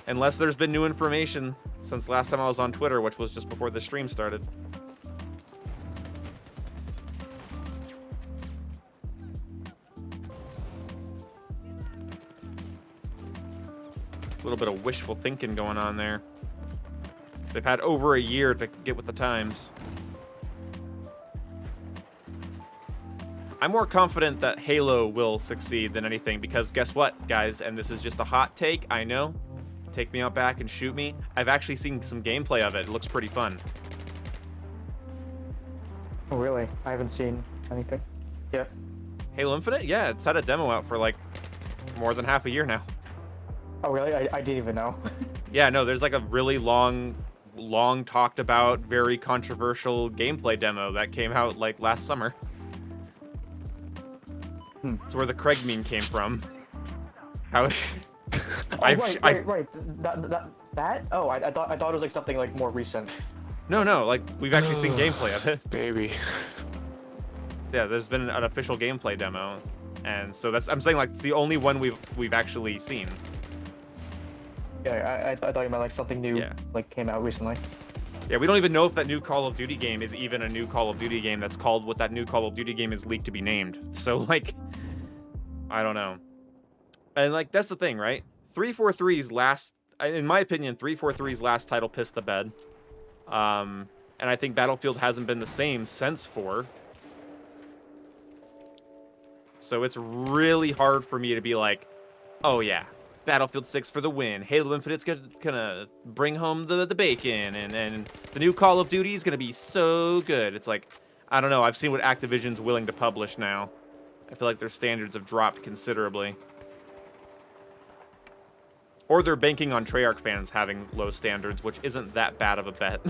Unless there's been new information since last time I was on Twitter, which was just before the stream started. A little bit of wishful thinking going on there. They've had over a year to get with the times. I'm more confident that Halo will succeed than anything, because guess what, guys? And this is just a hot take, I know. Take me out back and shoot me. I've actually seen some gameplay of it. It looks pretty fun. Oh, really? I haven't seen anything. Yeah. Halo Infinite? Yeah, it's had a demo out for like more than half a year now. Oh, really? I didn't even know. Yeah, no, there's like a really long talked about, very controversial gameplay demo that came out like last summer. It's where the Craig meme came from. How? Right. That? Oh, I thought it was like something like more recent. No, like we've actually seen gameplay of it. Maybe. Yeah, there's been an official gameplay demo, and so I'm saying like it's the only one we've actually seen. Yeah, I thought you meant like something new, like came out recently. Yeah, we don't even know if that new Call of Duty game is even a new Call of Duty game that's called what that new Call of Duty game is leaked to be named. So like, I don't know. And like that's the thing, right? 343's last, in my opinion, 343's last title pissed the bed. And I think Battlefield hasn't been the same since 4. So it's really hard for me to be like, oh yeah, Battlefield 6 for the win. Halo Infinite's gonna bring home the bacon, and the new Call of Duty is gonna be so good. It's like, I don't know. I've seen what Activision's willing to publish now. I feel like their standards have dropped considerably. Or they're banking on Treyarch fans having low standards, which isn't that bad of a bet.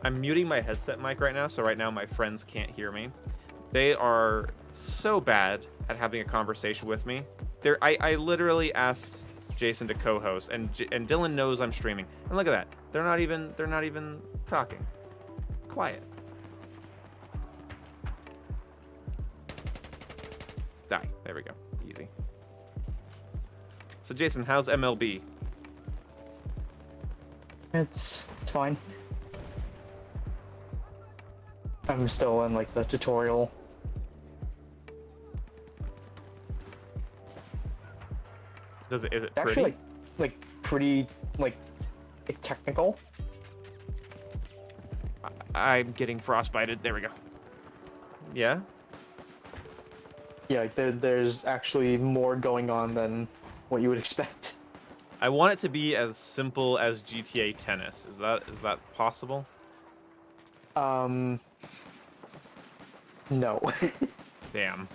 I'm muting my headset mic right now, so right now my friends can't hear me. They are so bad at having a conversation with me. I literally asked Jason to co-host, and Dylan knows I'm streaming. And look at that. They're not even talking. Quiet. Die. There we go. Easy. So Jason, how's MLB? It's fine. I'm still in like the tutorial. Is it pretty? Actually like pretty like technical. I'm getting frostbited. There we go. Yeah. Yeah, like there's actually more going on than what you would expect. I want it to be as simple as GTA Tennis. Is that possible? No. Damn.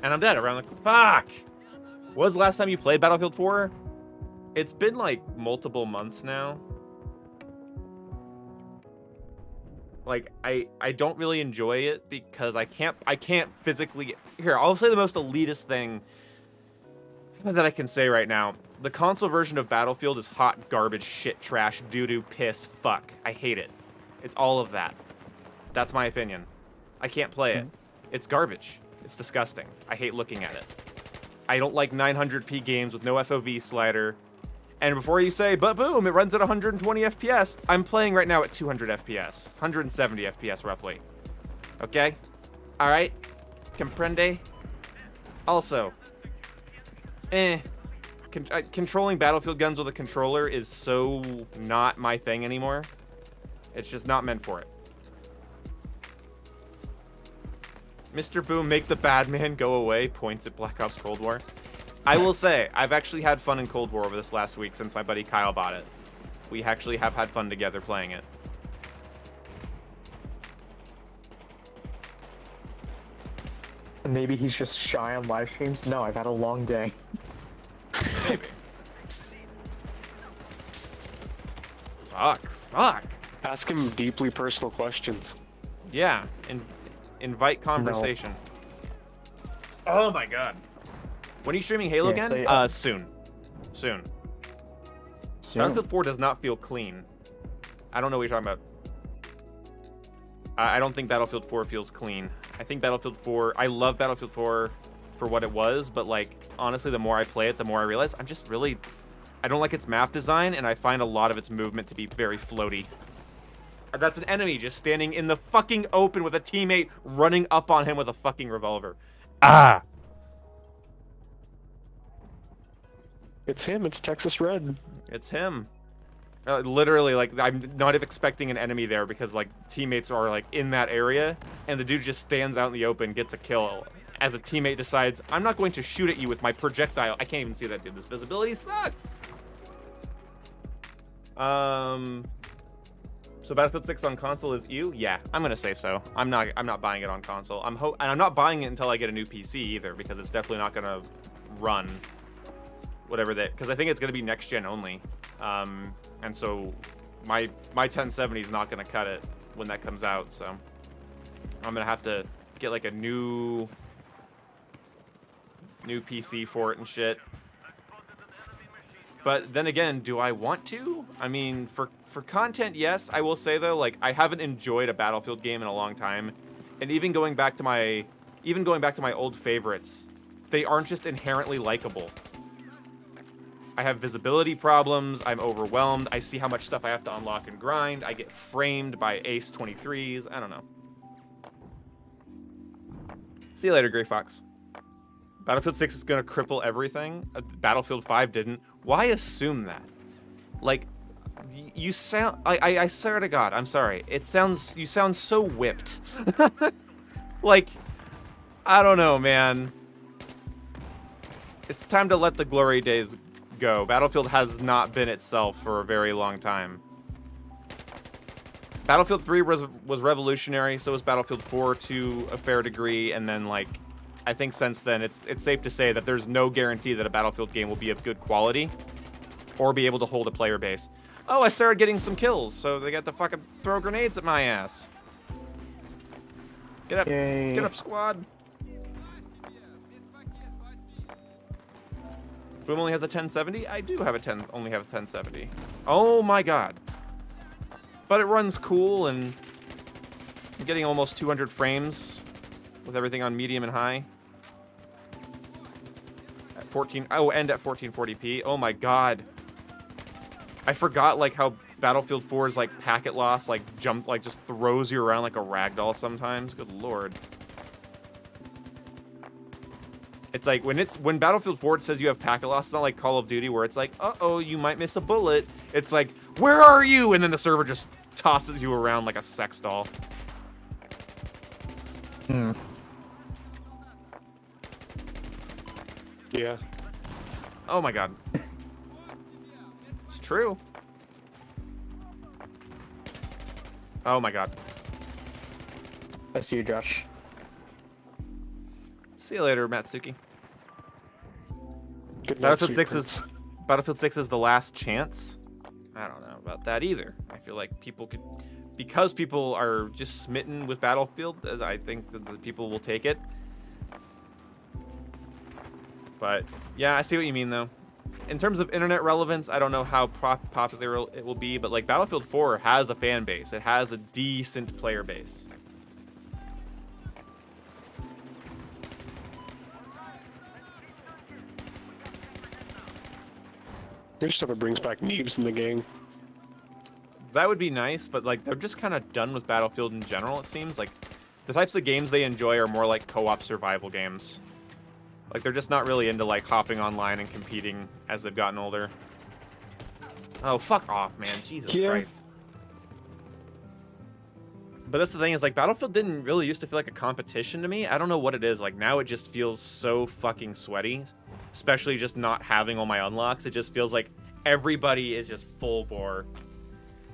And I'm dead around the... Fuck! When was the last time you played Battlefield 4? It's been like multiple months now. Like I don't really enjoy it because I can't physically. Here, I'll say the most elitist thing that I can say right now. The console version of Battlefield is hot garbage, shit, trash, doo-doo, piss, fuck. I hate it. It's all of that. That's my opinion. I can't play it. It's garbage. It's disgusting. I hate looking at it. I don't like 900p games with no FOV slider. And before you say, but boom, it runs at 120 FPS, I'm playing right now at 200 FPS. 170 FPS, roughly. Okay? Alright? Comprende? Also, controlling Battlefield guns with a controller is so not my thing anymore. It's just not meant for it. Mr. Boom, make the bad man go away, points at Black Ops Cold War. I will say, I've actually had fun in Cold War over this last week since my buddy Kyle bought it. We actually have had fun together playing it. Maybe he's just shy on live streams? No, I've had a long day. Maybe. Fuck. Ask him deeply personal questions. Yeah, invite conversation. No. Oh my god. When are you streaming Halo again? Soon. Battlefield 4 does not feel clean. I don't know what you're talking about. I don't think Battlefield 4 feels clean. I think Battlefield 4... I love Battlefield 4 for what it was, but, like, honestly, the more I play it, the more I realize I'm just really... I don't like its map design, and I find a lot of its movement to be very floaty. That's an enemy just standing in the fucking open with a teammate running up on him with a fucking revolver. Ah! It's him. It's Texas Red. It's him. Literally, like, I'm not expecting an enemy there because, like, teammates are, like, in that area, and the dude just stands out in the open, gets a kill, as a teammate decides, I'm not going to shoot at you with my projectile. I can't even see that, dude. This visibility sucks. So Battlefield 6 on console is you? Yeah, I'm gonna say so. I'm not buying it on console. And I'm not buying it until I get a new PC either, because it's definitely not gonna run whatever that, because I think it's gonna be next gen only. And so my 1070 is not gonna cut it when that comes out, so I'm gonna have to get like a new PC for it and shit. But then again, do I want to? I mean, for content, yes. I will say though, like, I haven't enjoyed a Battlefield game in a long time, and even going back to my old favorites, they aren't just inherently likable. I have visibility problems, I'm overwhelmed, I see how much stuff I have to unlock and grind, I get framed by Ace 23s, I don't know. See you later, Gray Fox. Battlefield 6 is gonna cripple everything. Battlefield 5 didn't. Why assume that? Like, you sound... I swear to God, I'm sorry. You sound so whipped. Like, I don't know, man. It's time to let the glory days go. Battlefield has not been itself for a very long time. Battlefield 3 was revolutionary, so was Battlefield 4 to a fair degree, and then, like, I think since then, it's safe to say that there's no guarantee that a Battlefield game will be of good quality or be able to hold a player base. Oh, I started getting some kills, so they got to fucking throw grenades at my ass. Get up, Yay. Get up, squad. Boom only has a 1070? I do have only have a 1070. Oh my god. But it runs cool, and I'm getting almost 200 frames with everything on medium and high. At 1440p. Oh my god. I forgot, like, how Battlefield 4's, like, packet loss, like, just throws you around like a ragdoll sometimes. Good lord. It's like, when Battlefield 4 says you have packet loss, it's not like Call of Duty where it's like, uh-oh, you might miss a bullet. It's like, where are you? And then the server just tosses you around like a sex doll. Hmm. Yeah. Oh my god. It's true. Oh my god. I see you, Josh. See you later, Matsuki. Good night, Battlefield 6 is the last chance. I don't know about that either. I feel like people because people are just smitten with Battlefield, as I think that the people will take it. But yeah, I see what you mean though. In terms of internet relevance, I don't know how popular it will be, but like Battlefield 4 has a fan base. It has a decent player base. I just hope it brings back Neebs in the game. That would be nice, but like they're just kind of done with Battlefield in general, it seems. Like the types of games they enjoy are more like co-op survival games. Like they're just not really into like hopping online and competing as they've gotten older. Oh, fuck off, man. Jesus Christ. But that's the thing is like Battlefield didn't really used to feel like a competition to me. I don't know what it is. Like now it just feels so fucking sweaty. Especially just not having all my unlocks. It just feels like everybody is just full bore.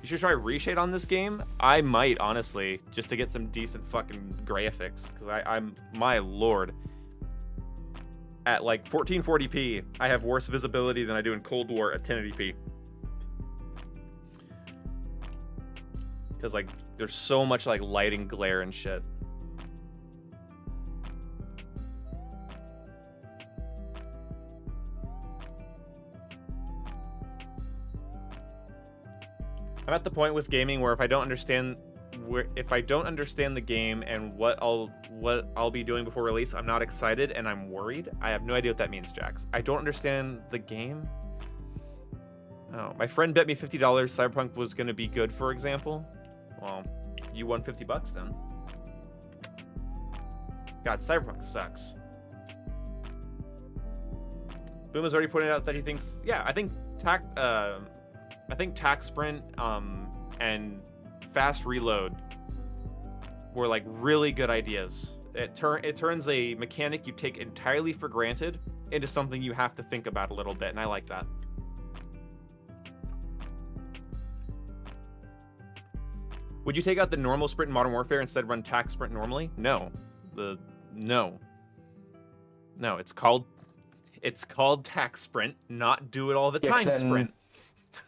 You should try Reshade on this game. I might, honestly, just to get some decent fucking graphics. Because I'm, my lord. At like 1440p, I have worse visibility than I do in Cold War at 1080p. Because like, there's so much like lighting glare and shit. I'm at the point with gaming where if I don't understand the game and what I'll be doing before release, I'm not excited and I'm worried. I have no idea what that means, Jax. I don't understand the game. Oh, my friend bet me $50 Cyberpunk was going to be good, for example. Well, you won $50 then. God, Cyberpunk sucks. Boom has already pointed out that he thinks, yeah, I think Tac Sprint and Fast Reload were like really good ideas. It turns a mechanic you take entirely for granted into something you have to think about a little bit, and I like that. Would you take out the normal sprint in Modern Warfare instead run Tac Sprint normally? No. No, it's called Tac Sprint, not do it all the time sprint.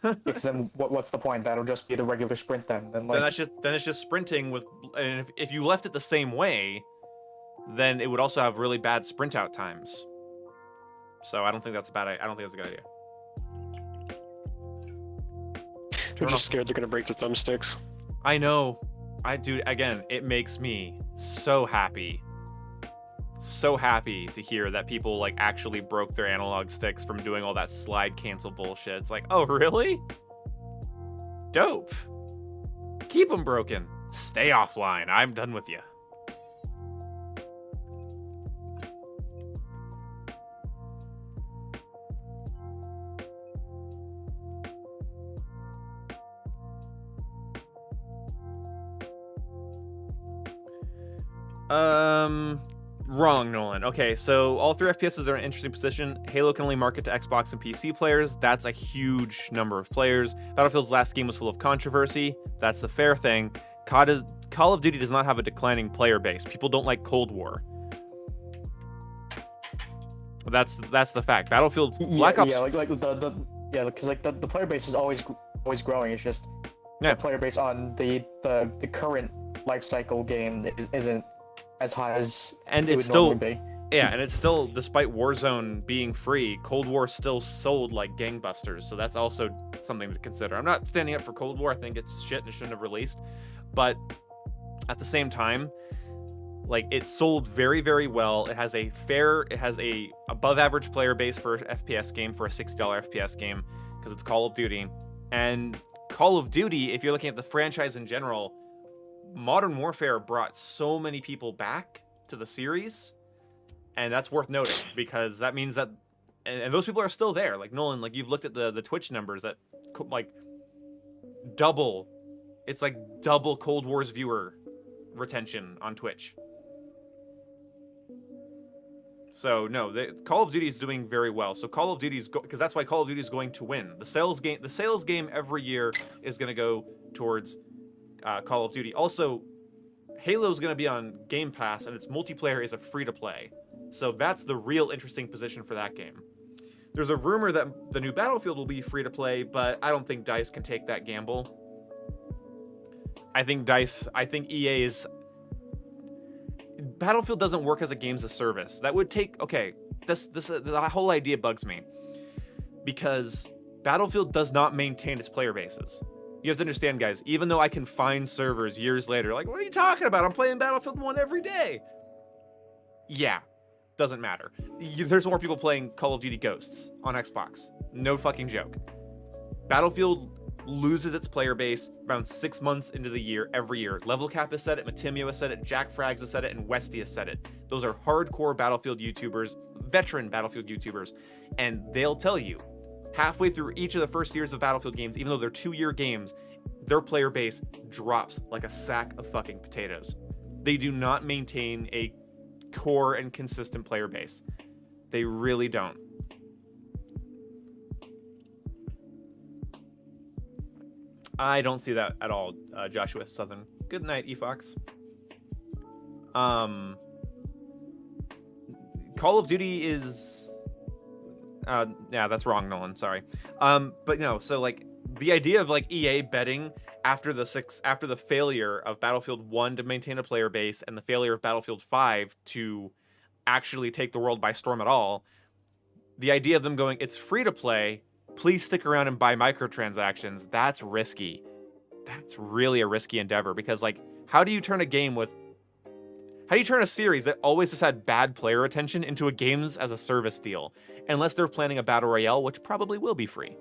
Because then what's the point? That'll just be the regular sprint then. Then it's just sprinting with, and if you left it the same way, then it would also have really bad sprint out times. So I don't think that's a bad idea. I don't think that's a good idea. I'm just scared they're gonna break the thumbsticks. I know. Dude, again, it makes me so happy. So happy to hear that people like actually broke their analog sticks from doing all that slide cancel bullshit. It's like, oh, really? Dope. Keep them broken. Stay offline. I'm done with you. Wrong, Nolan. Okay, so all 3 FPSs are in an interesting position. Halo can only market to Xbox and PC players. That's a huge number of players. Battlefield's last game was full of controversy. That's the fair thing. Call of Duty does not have a declining player base. People don't like Cold War. That's the fact. Battlefield Black Ops. Yeah, because the player base is always growing. It's just the player base on the current life cycle game isn't as high as it would normally be. Yeah, and it's still, despite Warzone being free, Cold War still sold like gangbusters, so that's also something to consider. I'm not standing up for Cold War. I think it's shit and it shouldn't have released, but at the same time, like, it sold very, very well. It has a above average player base for an FPS game, for a $60 FPS game, because it's Call of Duty. And Call of Duty, if you're looking at the franchise in general, Modern Warfare brought so many people back to the series, and that's worth noting, because that means that, and those people are still there. Like, Nolan, like, you've looked at the Twitch numbers that, like, double Cold War's viewer retention on Twitch. So no, Call of Duty is doing very well. So Call of Duty is because that's why Call of Duty is going to win. The sales game every year is going to go towards Call of Duty. Also, Halo is going to be on Game Pass, and its multiplayer is a free-to-play. So that's the real interesting position for that game. There's a rumor that the new Battlefield will be free-to-play, but I don't think DICE can take that gamble. I think EA is... Battlefield doesn't work as a games of service. That would take... Okay, the whole idea bugs me. Because Battlefield does not maintain its player bases. You have to understand, guys, even though I can find servers years later, like, what are you talking about? I'm playing Battlefield 1 every day. Yeah, doesn't matter. There's more people playing Call of Duty Ghosts on Xbox. No fucking joke. Battlefield loses its player base around 6 months into the year, every year. Level Cap has said it, Matimio has said it, Jack Frags has said it, and Westy has said it. Those are hardcore Battlefield YouTubers, veteran Battlefield YouTubers, and they'll tell you, halfway through each of the first years of Battlefield games, even though they're 2-year games, their player base drops like a sack of fucking potatoes. They do not maintain a core and consistent player base. They really don't. I don't see that at all, Joshua Southern. Good night, eFox. Call of Duty is... yeah, that's wrong, Nolan. Sorry. But no, so like the idea of like EA betting after the failure of Battlefield 1 to maintain a player base and the failure of Battlefield 5 to actually take the world by storm at all, the idea of them going, it's free to play, please stick around and buy microtransactions, that's risky. That's really a risky endeavor, because like, how do you turn a series that always just had bad player attention into a games as a service deal? Unless they're planning a battle royale, which probably will be free.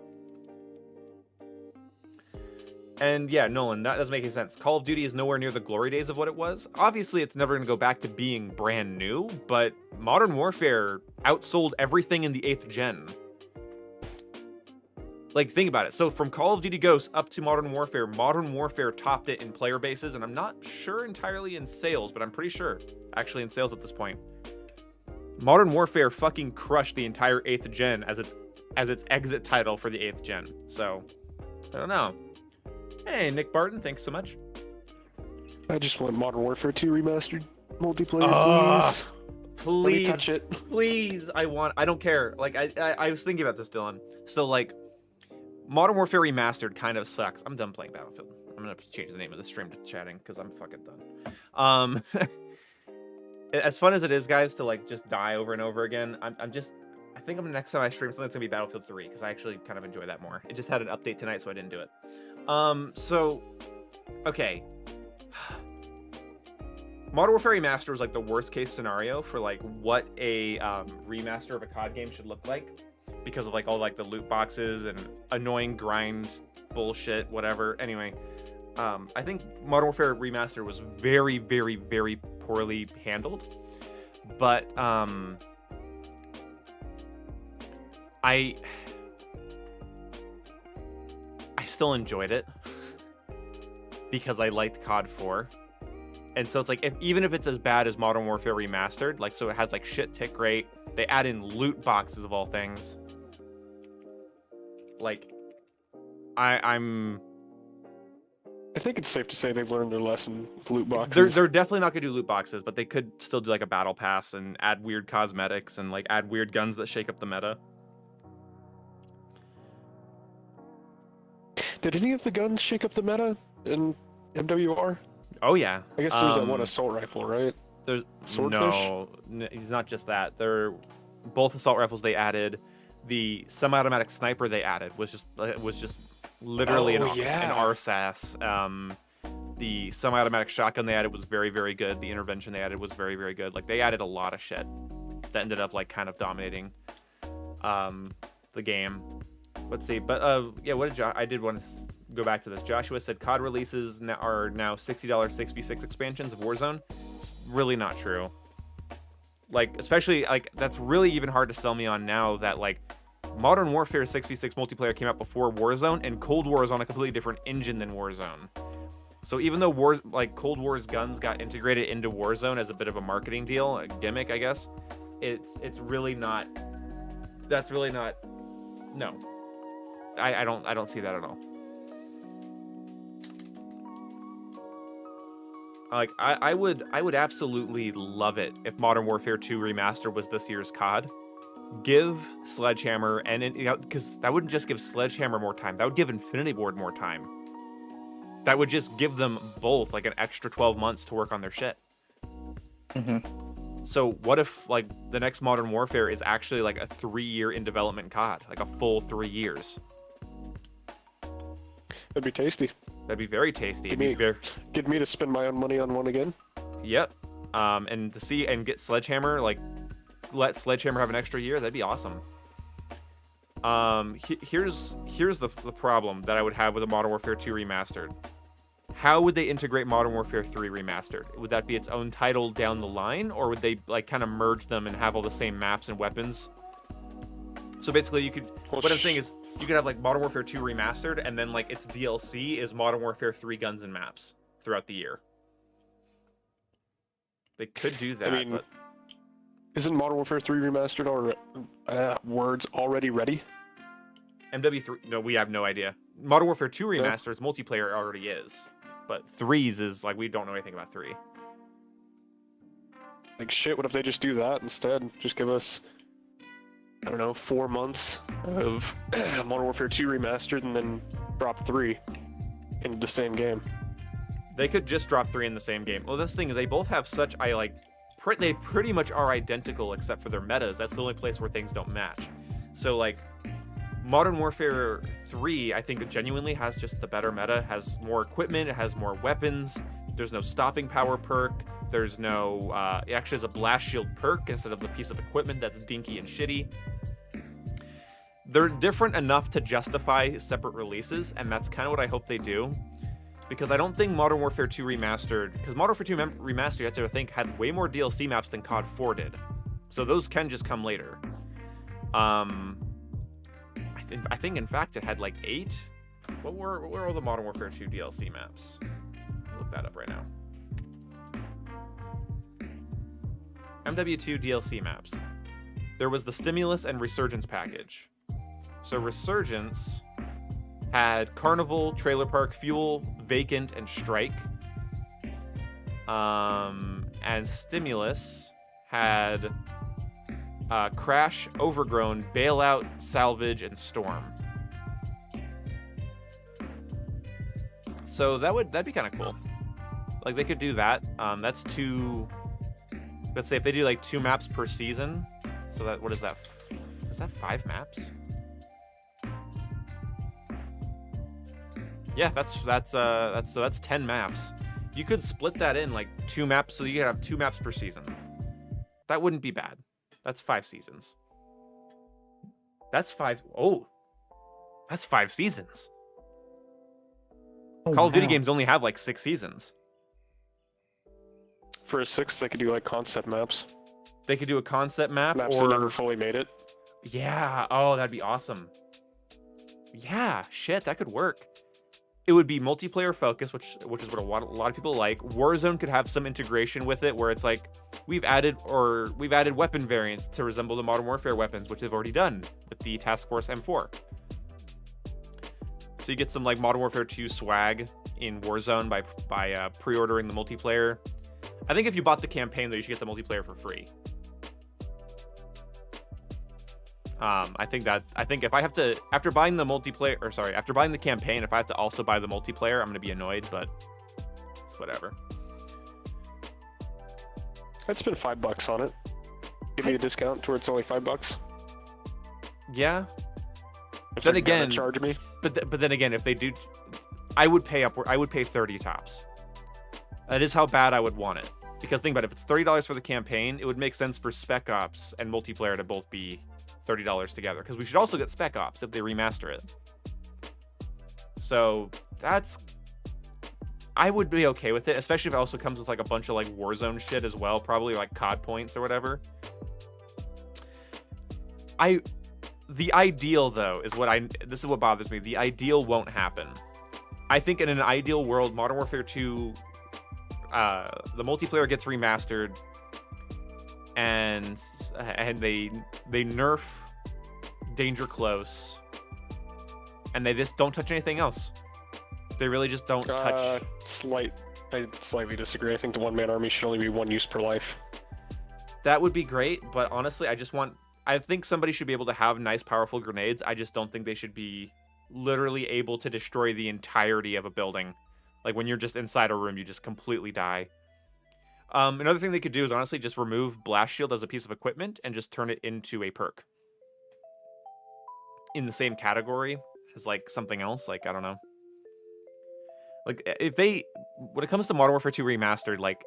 And yeah, Nolan, that doesn't make any sense. Call of Duty is nowhere near the glory days of what it was. Obviously, it's never going to go back to being brand new, but Modern Warfare outsold everything in the 8th gen. Like, think about it. So from Call of Duty Ghosts up to Modern Warfare topped it in player bases, and I'm not sure entirely in sales, but I'm pretty sure actually in sales at this point. Modern Warfare fucking crushed the entire 8th gen as its exit title for the 8th gen. So, I don't know. Hey, Nick Barton, thanks so much. I just want Modern Warfare 2 remastered multiplayer, please. Please. Let me touch it. Please. I don't care. Like, I was thinking about this, Dylan. So, like, Modern Warfare Remastered kind of sucks. I'm done playing Battlefield. I'm going to change the name of the stream to chatting because I'm fucking done. As fun as it is, guys, to like just die over and over again, I think next time I stream something, it's gonna be Battlefield 3 because I actually kind of enjoy that more. It just had an update tonight, so I didn't do it. So, okay. Modern Warfare Remastered was like the worst case scenario for like what a remaster of a COD game should look like, because of like all like the loot boxes and annoying grind bullshit, whatever. Anyway, I think Modern Warfare Remastered was very, very, very poorly handled, but I still enjoyed it because I liked COD 4. And so it's like, even if it's as bad as Modern Warfare Remastered, like, so it has like shit tick rate, they add in loot boxes of all things. Like, I think it's safe to say they've learned their lesson with loot boxes. They're definitely not gonna do loot boxes, but they could still do like a battle pass and add weird cosmetics and like add weird guns that shake up the meta. Did any of the guns shake up the meta in MWR? Oh yeah. I guess there's that one assault rifle, right? There's Swordfish? No, he's not just that. They're both assault rifles they added. The semi-automatic sniper they added was just literally an RSAS. The semi-automatic shotgun they added was very, very good. The intervention they added was very, very good. Like, they added a lot of shit that ended up like kind of dominating the game. Let's see, but yeah, what did I did want to go back to this. Joshua said COD releases are now $60 6v6 expansions of Warzone. It's really not true. Like, especially like that's really even hard to sell me on now that like Modern Warfare 6v6 multiplayer came out before Warzone, and Cold War is on a completely different engine than Warzone. So even though Cold War's guns got integrated into Warzone as a bit of a marketing deal, a gimmick, I guess, it's really not. That's really not. No, I don't see that at all. Like, I would absolutely love it if Modern Warfare 2 Remaster was this year's COD. Give Sledgehammer, and because that wouldn't just give Sledgehammer more time, that would give Infinity Ward more time. That would just give them both like an extra 12 months to work on their shit. So what if like the next Modern Warfare is actually like a 3-year in development COD, like a full 3 years? That'd be tasty. That'd be very tasty. Get me to spend my own money on one again. Yep. And to see and get Sledgehammer, like let Sledgehammer have an extra year, that'd be awesome. Here's the problem that I would have with a Modern Warfare 2 remastered. How would they integrate Modern Warfare 3 remastered? Would that be its own title down the line, or would they like kind of merge them and have all the same maps and weapons? So basically, you could. What I'm saying is, you could have like Modern Warfare 2 remastered, and then like its DLC is Modern Warfare 3 guns and maps throughout the year. They could do that. I mean, but... isn't Modern Warfare 3 remastered or words already ready? MW3, no, we have no idea. Modern Warfare 2 Remastered's multiplayer already is, but 3's is like we don't know anything about 3. Like shit, what if they just do that instead? Just give us, I don't know, 4 months of Modern Warfare 2 Remastered and then drop 3 in the same game. They could just drop 3 in the same game. Well, this thing is they both have such they pretty much are identical except for their metas. That's the only place where things don't match. So like Modern Warfare 3, I think, genuinely has just the better meta, has more equipment, it has more weapons, there's no stopping power perk, there's no, it actually has a blast shield perk instead of the piece of equipment that's dinky and shitty. They're different enough to justify separate releases, and that's kind of what I hope they do. Because I don't think Modern Warfare 2 Remastered, because Modern Warfare 2 Remastered, you have to think, had way more DLC maps than COD 4 did. So those can just come later. I think, in fact, it had like 8. What were all the Modern Warfare 2 DLC maps? I'll look that up right now. MW2 DLC maps. There was the Stimulus and Resurgence package. So Resurgence had Carnival, Trailer Park, Fuel, Vacant, and Strike. And Stimulus had Crash, Overgrown, Bailout, Salvage, and Storm. So that'd be kind of cool. Like they could do that. That's 2. Let's say if they do like 2 maps per season. So that what is that? Is that 5 maps? Yeah, that's 10 maps. You could split that in like 2 maps, so you could have 2 maps per season. That wouldn't be bad. That's 5 seasons. That's 5. Oh, that's 5 seasons. Call of Duty games only have like 6 seasons. For a 6th, they could do like concept maps. They could do a concept map, maps or that never fully made it. Yeah. Oh, that'd be awesome. Yeah. Shit, that could work. It would be multiplayer focused, which is what a lot of people like. Warzone could have some integration with it, where it's like we've added weapon variants to resemble the Modern Warfare weapons, which they've already done with the Task Force M4. So you get some like Modern Warfare 2 swag in Warzone by pre-ordering the multiplayer. I think if you bought the campaign, though, you should get the multiplayer for free. I think if I have to, after buying the campaign, if I have to also buy the multiplayer, I'm gonna be annoyed, but it's whatever. I'd spend $5 on it. Give me a discount to where it's only $5. Yeah. If then they're again, gonna charge me. But then again, if they do, I would pay 30 tops. That is how bad I would want it. Because think about it, if it's $30 for the campaign, it would make sense for Spec Ops and multiplayer to both be $30 together, because we should also get Spec Ops if they remaster it. So I would be okay with it, especially if it also comes with like a bunch of like Warzone shit as well, probably like COD points or whatever. The ideal though is this is what bothers me. The ideal won't happen. I think in an ideal world, Modern Warfare 2, the multiplayer gets remastered, and they nerf Danger Close, and they just don't touch anything else. They really just don't touch. I slightly disagree. I think the one-man army should only be 1 use per life. That would be great, but honestly, I think somebody should be able to have nice, powerful grenades. I just don't think they should be literally able to destroy the entirety of a building. Like when you're just inside a room, you just completely die. Another thing they could do is honestly just remove Blast Shield as a piece of equipment and just turn it into a perk. In the same category as like something else, like I don't know. Like if they, when it comes to Modern Warfare 2 Remastered, like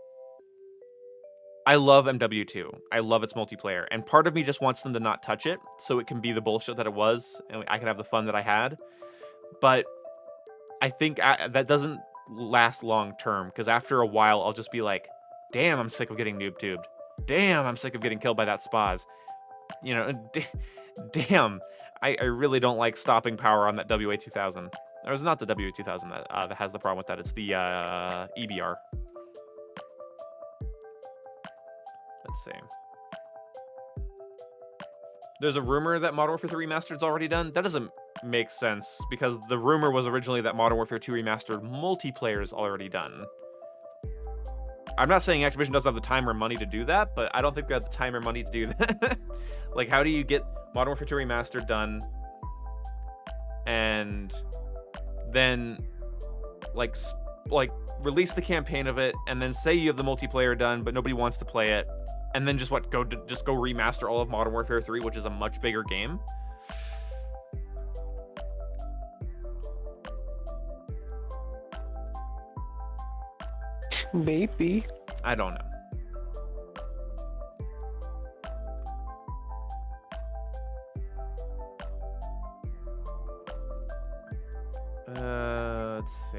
I love MW2. I love its multiplayer, and part of me just wants them to not touch it so it can be the bullshit that it was, and I can have the fun that I had. But I think that doesn't last long term, because after a while, I'll just be like, damn, I'm sick of getting noob tubed. Damn, I'm sick of getting killed by that Spaz. You know, damn, I really don't like stopping power on that WA2000. Or it's not the WA2000 that has the problem with that. It's the EBR. Let's see. There's a rumor that Modern Warfare 3 Remastered's already done. That doesn't make sense, because the rumor was originally that Modern Warfare 2 Remastered multiplayer is already done. I'm not saying Activision doesn't have the time or money to do that, but I don't think they have the time or money to do that. Like, how do you get Modern Warfare 2 Remastered done and then like release the campaign of it, and then say you have the multiplayer done but nobody wants to play it, and then just go remaster all of Modern Warfare 3, which is a much bigger game? Maybe. I don't know. Let's see.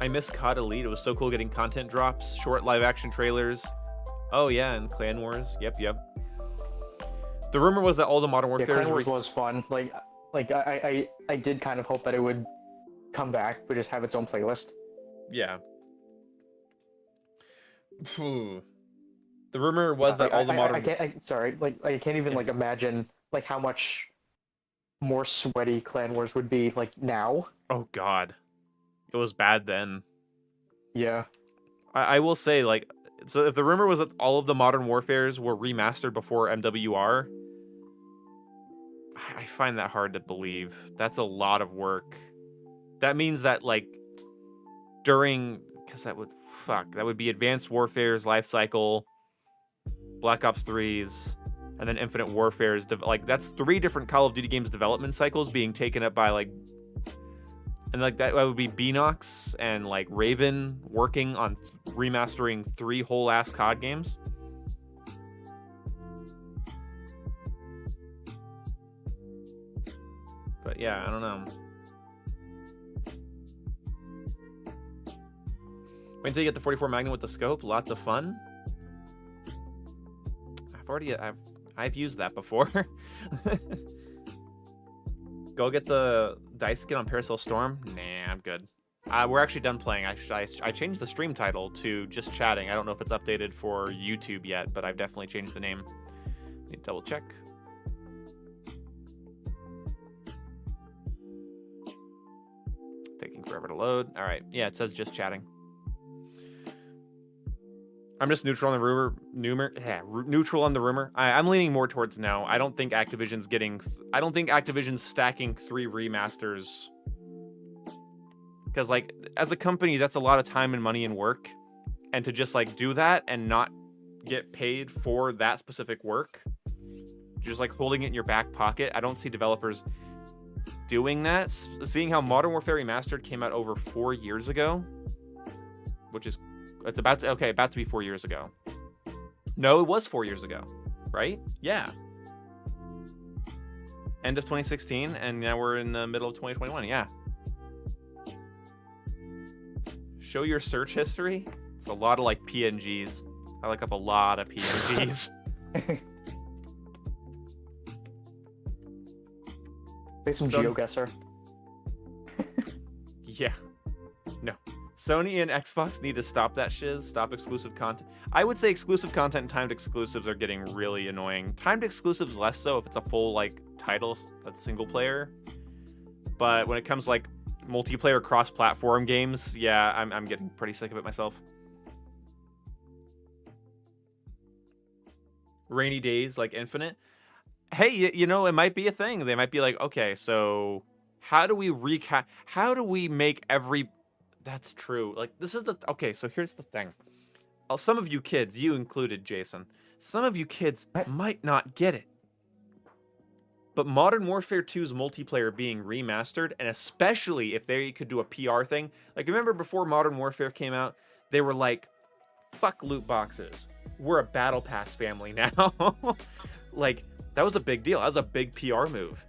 I miss COD Elite. It was so cool getting content drops, short live action trailers. Oh yeah, and Clan Wars. Yep. The rumor was that all the Modern Warfare. Yeah, Clan Wars was fun. Like I did kind of hope that it would come back, but just have its own playlist. Yeah. The rumor was that all the Modern. I can't even like imagine like how much more sweaty Clan Wars would be like now. Oh God, it was bad then. Yeah. I will say, like, so if the rumor was that all of the Modern Warfares were remastered before MWR, I find that hard to believe. That's a lot of work. That means that, like, because that would be Advanced Warfare's life cycle, Black Ops 3's, and then Infinite Warfare's, like, that's 3 different Call of Duty games development cycles being taken up by, like, and like that would be Beanox and like Raven working on remastering 3 whole ass COD games. But yeah, I don't know. Wait until you get the 44 Magnum with the scope. Lots of fun. I've used that before. Go get the dice skin on Parasail Storm. Nah, I'm good. We're actually done playing. I changed the stream title to just chatting. I don't know if it's updated for YouTube yet, but I've definitely changed the name. Need to double check. Taking forever to load. All right. Yeah, it says just chatting. I'm just neutral on the rumor. Neutral on the rumor. I'm leaning more towards no. I don't think Activision's stacking 3 remasters. Because, like, as a company, that's a lot of time and money and work. And to just, like, do that and not get paid for that specific work, just, like, holding it in your back pocket, I don't see developers doing that. Seeing how Modern Warfare Remastered came out over 4 years ago, which is... It's about to be 4 years ago. No, it was 4 years ago, right? Yeah. End of 2016, and now we're in the middle of 2021. Yeah. Show your search history. It's a lot of like PNGs. I look up a lot of PNGs. Play some GeoGuessr. Yeah. No. Sony and Xbox need to stop that shiz. Stop exclusive content. I would say exclusive content and timed exclusives are getting really annoying. Timed exclusives less so if it's a full like title that's single player. But when it comes like multiplayer cross-platform games, yeah, I'm getting pretty sick of it myself. Rainy days like Infinite. Hey, you know, it might be a thing. They might be like, okay, so How do we recap? How do we make every? That's true. Like this is the okay. So here's the thing. Some of you kids, you included, Jason. Some of you kids might not get it. But Modern Warfare 2's multiplayer being remastered, and especially if they could do a PR thing. Like, remember before Modern Warfare came out, they were like, fuck loot boxes. We're a battle pass family now. Like, that was a big deal. That was a big PR move.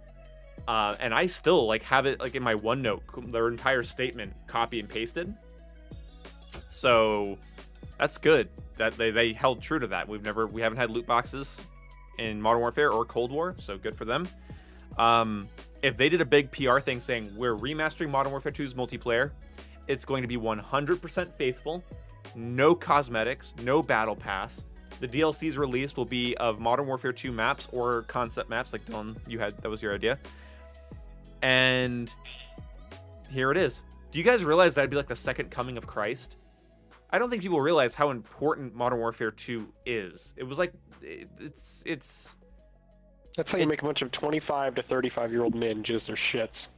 And I still like have it like in my OneNote, their entire statement copy and pasted. So that's good that they held true to that. We haven't had loot boxes in Modern Warfare or Cold War, so good for them. If they did a big PR thing saying we're remastering Modern Warfare 2's multiplayer, it's going to be 100% faithful, no cosmetics, no battle pass. The DLCs released will be of Modern Warfare 2 maps or concept maps, like Dylan, that was your idea. And here it is. Do you guys realize that'd be like the second coming of Christ? I don't think people realize how important Modern Warfare 2 is. It was like, it's. That's how you make a bunch of 25 to 35-year-old men jizz their shits.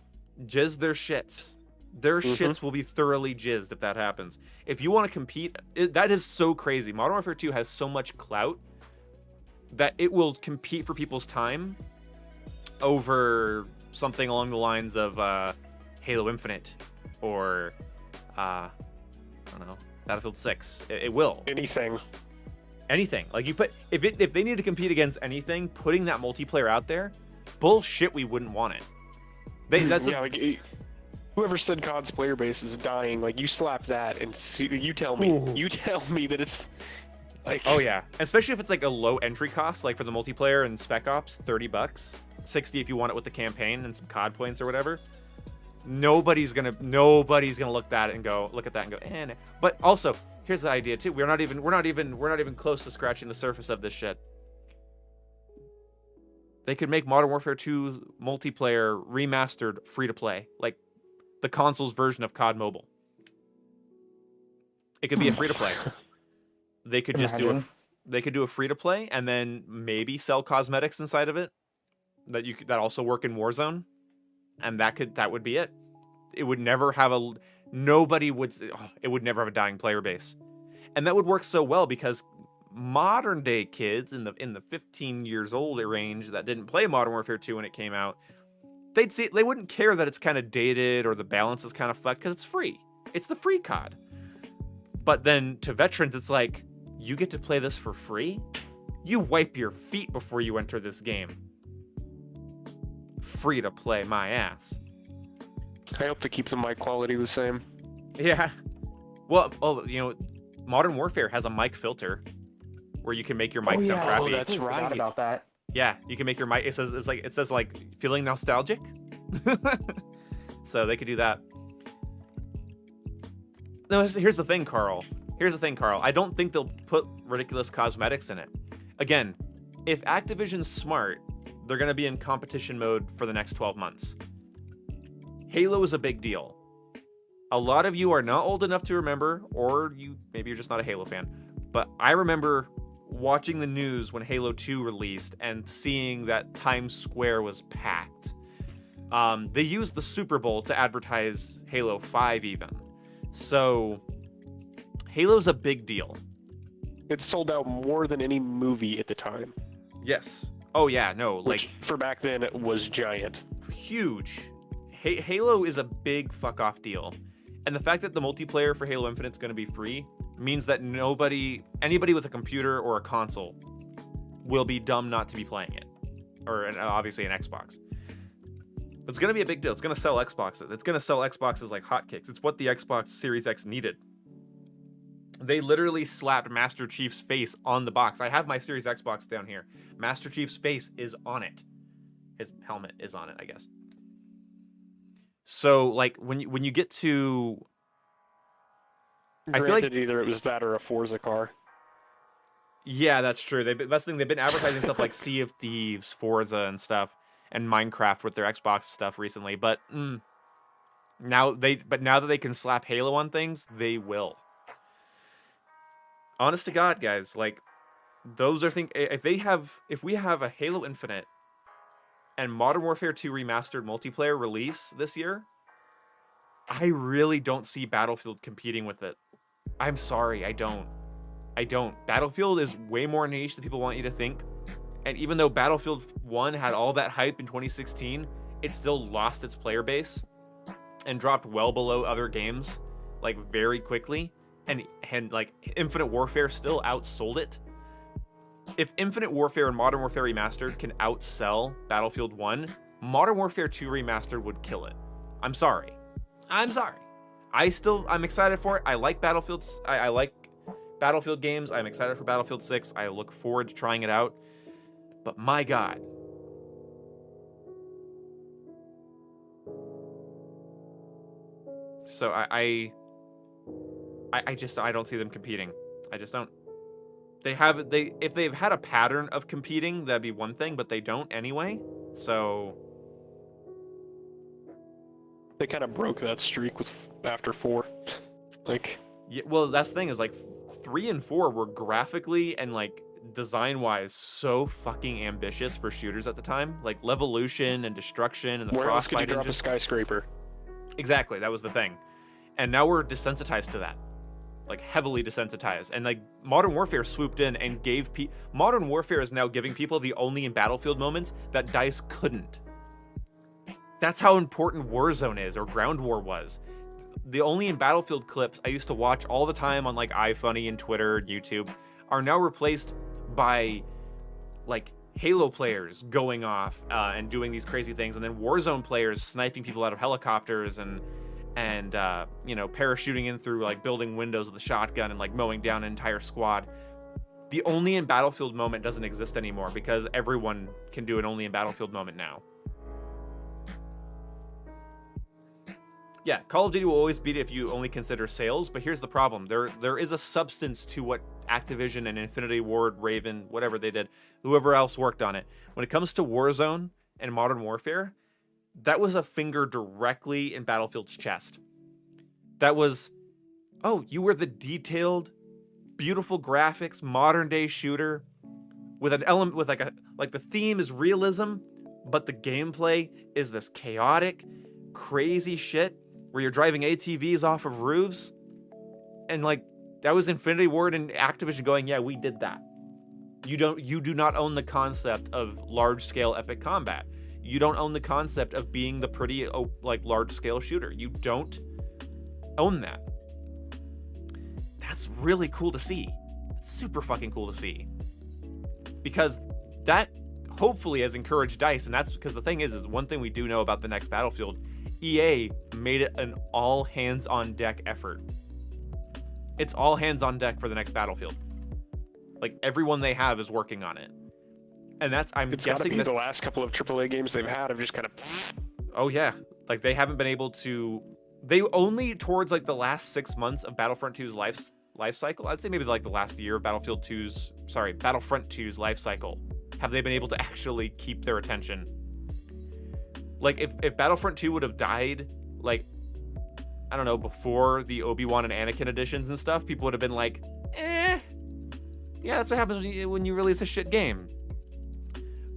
Jizz their shits. Their shits will be thoroughly jizzed if that happens. If you want to compete, that is so crazy. Modern Warfare 2 has so much clout that it will compete for people's time over something along the lines of Halo Infinite or I don't know, Battlefield 6. It will. Anything. Like you put if they need to compete against anything, putting that multiplayer out there, bullshit. We wouldn't want it. Whoever said COD's player base is dying, like you slap that and you tell me that it's like, oh yeah, especially if it's like a low entry cost, like for the multiplayer and Spec Ops, $30, $60 if you want it with the campaign and some COD points or whatever. Nobody's gonna look at it and go, eh. But also, here's the idea too. We're not even close to scratching the surface of this shit. They could make Modern Warfare 2 multiplayer remastered free to play, like the console's version of COD Mobile. It could be a free to play. They could just do a free to play and then maybe sell cosmetics inside of it that also work in Warzone, and that would be it. It would never have a dying player base, and that would work so well because modern day kids in the 15 years old range that didn't play Modern Warfare 2 when it came out, they wouldn't care that it's kind of dated or the balance is kind of fucked because it's free. It's the free COD. But then to veterans, it's like, you get to play this for free? You wipe your feet before you enter this game. Free to play my ass. I hope to keep the mic quality the same. Yeah. Well, Modern Warfare has a mic filter where you can make your mic sound crappy. Oh, that's I forgot about that. Yeah, you can make your mic. It says feeling nostalgic. So they could do that. No, here's the thing, Carl. I don't think they'll put ridiculous cosmetics in it. Again, if Activision's smart, they're going to be in competition mode for the next 12 months. Halo is a big deal. A lot of you are not old enough to remember, or maybe you're just not a Halo fan, but I remember watching the news when Halo 2 released and seeing that Times Square was packed. They used the Super Bowl to advertise Halo 5 even. So, Halo's a big deal. It sold out more than any movie at the time. Yes. Oh yeah, no, Which, for back then, it was giant. Huge. Halo is a big fuck-off deal. And the fact that the multiplayer for Halo Infinite is going to be free means that anybody with a computer or a console will be dumb not to be playing it. Or obviously an Xbox. It's going to be a big deal. It's going to sell Xboxes. It's going to sell Xboxes like hotcakes. It's what the Xbox Series X needed. They literally slapped Master Chief's face on the box. I have my Series Xbox down here. Master Chief's face is on it. His helmet is on it, I guess. So, like, when you get to... I feel like either it was that or a Forza car. Yeah, that's true. That's the thing. They've been advertising stuff like Sea of Thieves, Forza, and stuff, and Minecraft with their Xbox stuff recently. But now that they can slap Halo on things, they will. Honest to God, guys, like, those are things. If we have a Halo Infinite and Modern Warfare 2 Remastered multiplayer release this year, I really don't see Battlefield competing with it. I'm sorry, I don't. Battlefield is way more niche than people want you to think. And even though Battlefield 1 had all that hype in 2016, it still lost its player base and dropped well below other games, like, very quickly. And like, Infinite Warfare still outsold it. If Infinite Warfare and Modern Warfare Remastered can outsell Battlefield 1, Modern Warfare 2 Remastered would kill it. I'm sorry. I'm excited for it. I like Battlefields. I like Battlefield games. I'm excited for Battlefield 6. I look forward to trying it out. But my God. So I don't see them competing. I just don't. If they've had a pattern of competing, that'd be one thing, but they don't anyway. So they kind of broke that streak after 4. Like, yeah, well, that's the thing is, like, 3 and 4 were graphically and, like, design-wise so fucking ambitious for shooters at the time. Like, Levolution and Destruction and the where else could you Frostbite drop engine. a skyscraper? Exactly, that was the thing. And now we're desensitized to that. Like, heavily desensitized. And, like, Modern Warfare swooped in and gave Modern Warfare is now giving people the only in Battlefield moments that DICE couldn't. That's how important Warzone is, or Ground War was. The only in Battlefield clips I used to watch all the time on, like, iFunny and Twitter and YouTube are now replaced by, like, Halo players going off and doing these crazy things, and then Warzone players sniping people out of helicopters and you know, parachuting in through, like, building windows with a shotgun and, like, mowing down an entire squad. The only in Battlefield moment doesn't exist anymore because everyone can do an only in Battlefield moment now. Yeah, Call of Duty will always beat it if you only consider sales, but here's the problem. There is a substance to what Activision and Infinity Ward, Raven, whatever they did, whoever else worked on it. When it comes to Warzone and Modern Warfare, that was a finger directly in Battlefield's chest. That was, oh, you were the detailed, beautiful graphics, modern day shooter with an element with like the theme is realism, but the gameplay is this chaotic, crazy shit where you're driving ATVs off of roofs. And, like, that was Infinity Ward and Activision going, yeah, we did that. You do not own the concept of large-scale epic combat. You don't own the concept of being the pretty, like, large-scale shooter. You don't own that. That's really cool to see. It's super fucking cool to see. Because that hopefully has encouraged DICE, and that's because the thing is one thing we do know about the next Battlefield, EA made it an all hands on deck effort. It's all hands on deck for the next Battlefield. Like, everyone they have is working on it. And that's, It's gotta be the last couple of AAA games they've had have just kind of... Oh yeah, like, they haven't been able to... They only towards, like, the last 6 months of Battlefront 2's life cycle, I'd say maybe like the last year of Battlefront 2's life cycle, have they been able to actually keep their attention. Like, if Battlefront 2 would have died, like, I don't know, before the Obi-Wan and Anakin editions and stuff, people would have been like, yeah, that's what happens when you release a shit game.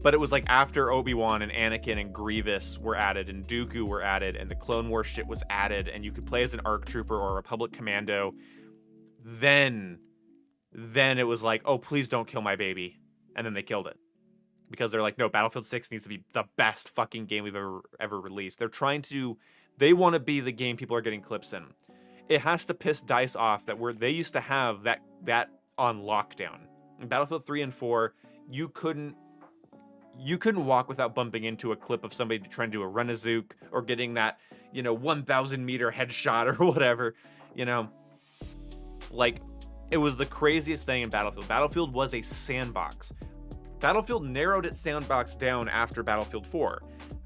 But it was like after Obi-Wan and Anakin and Grievous were added and Dooku were added and the Clone Wars shit was added and you could play as an ARC Trooper or a Republic Commando, then it was like, oh, please don't kill my baby. And then they killed it. Because they're like, no, Battlefield 6 needs to be the best fucking game we've ever released. They want to be the game people are getting clips in. It has to piss DICE off that they used to have that on lockdown. In Battlefield 3 and 4, you couldn't walk without bumping into a clip of somebody trying to do a Renazook or getting that, 1,000 meter headshot or whatever, Like, it was the craziest thing in Battlefield. Battlefield was a sandbox. Battlefield narrowed its sandbox down after Battlefield 4.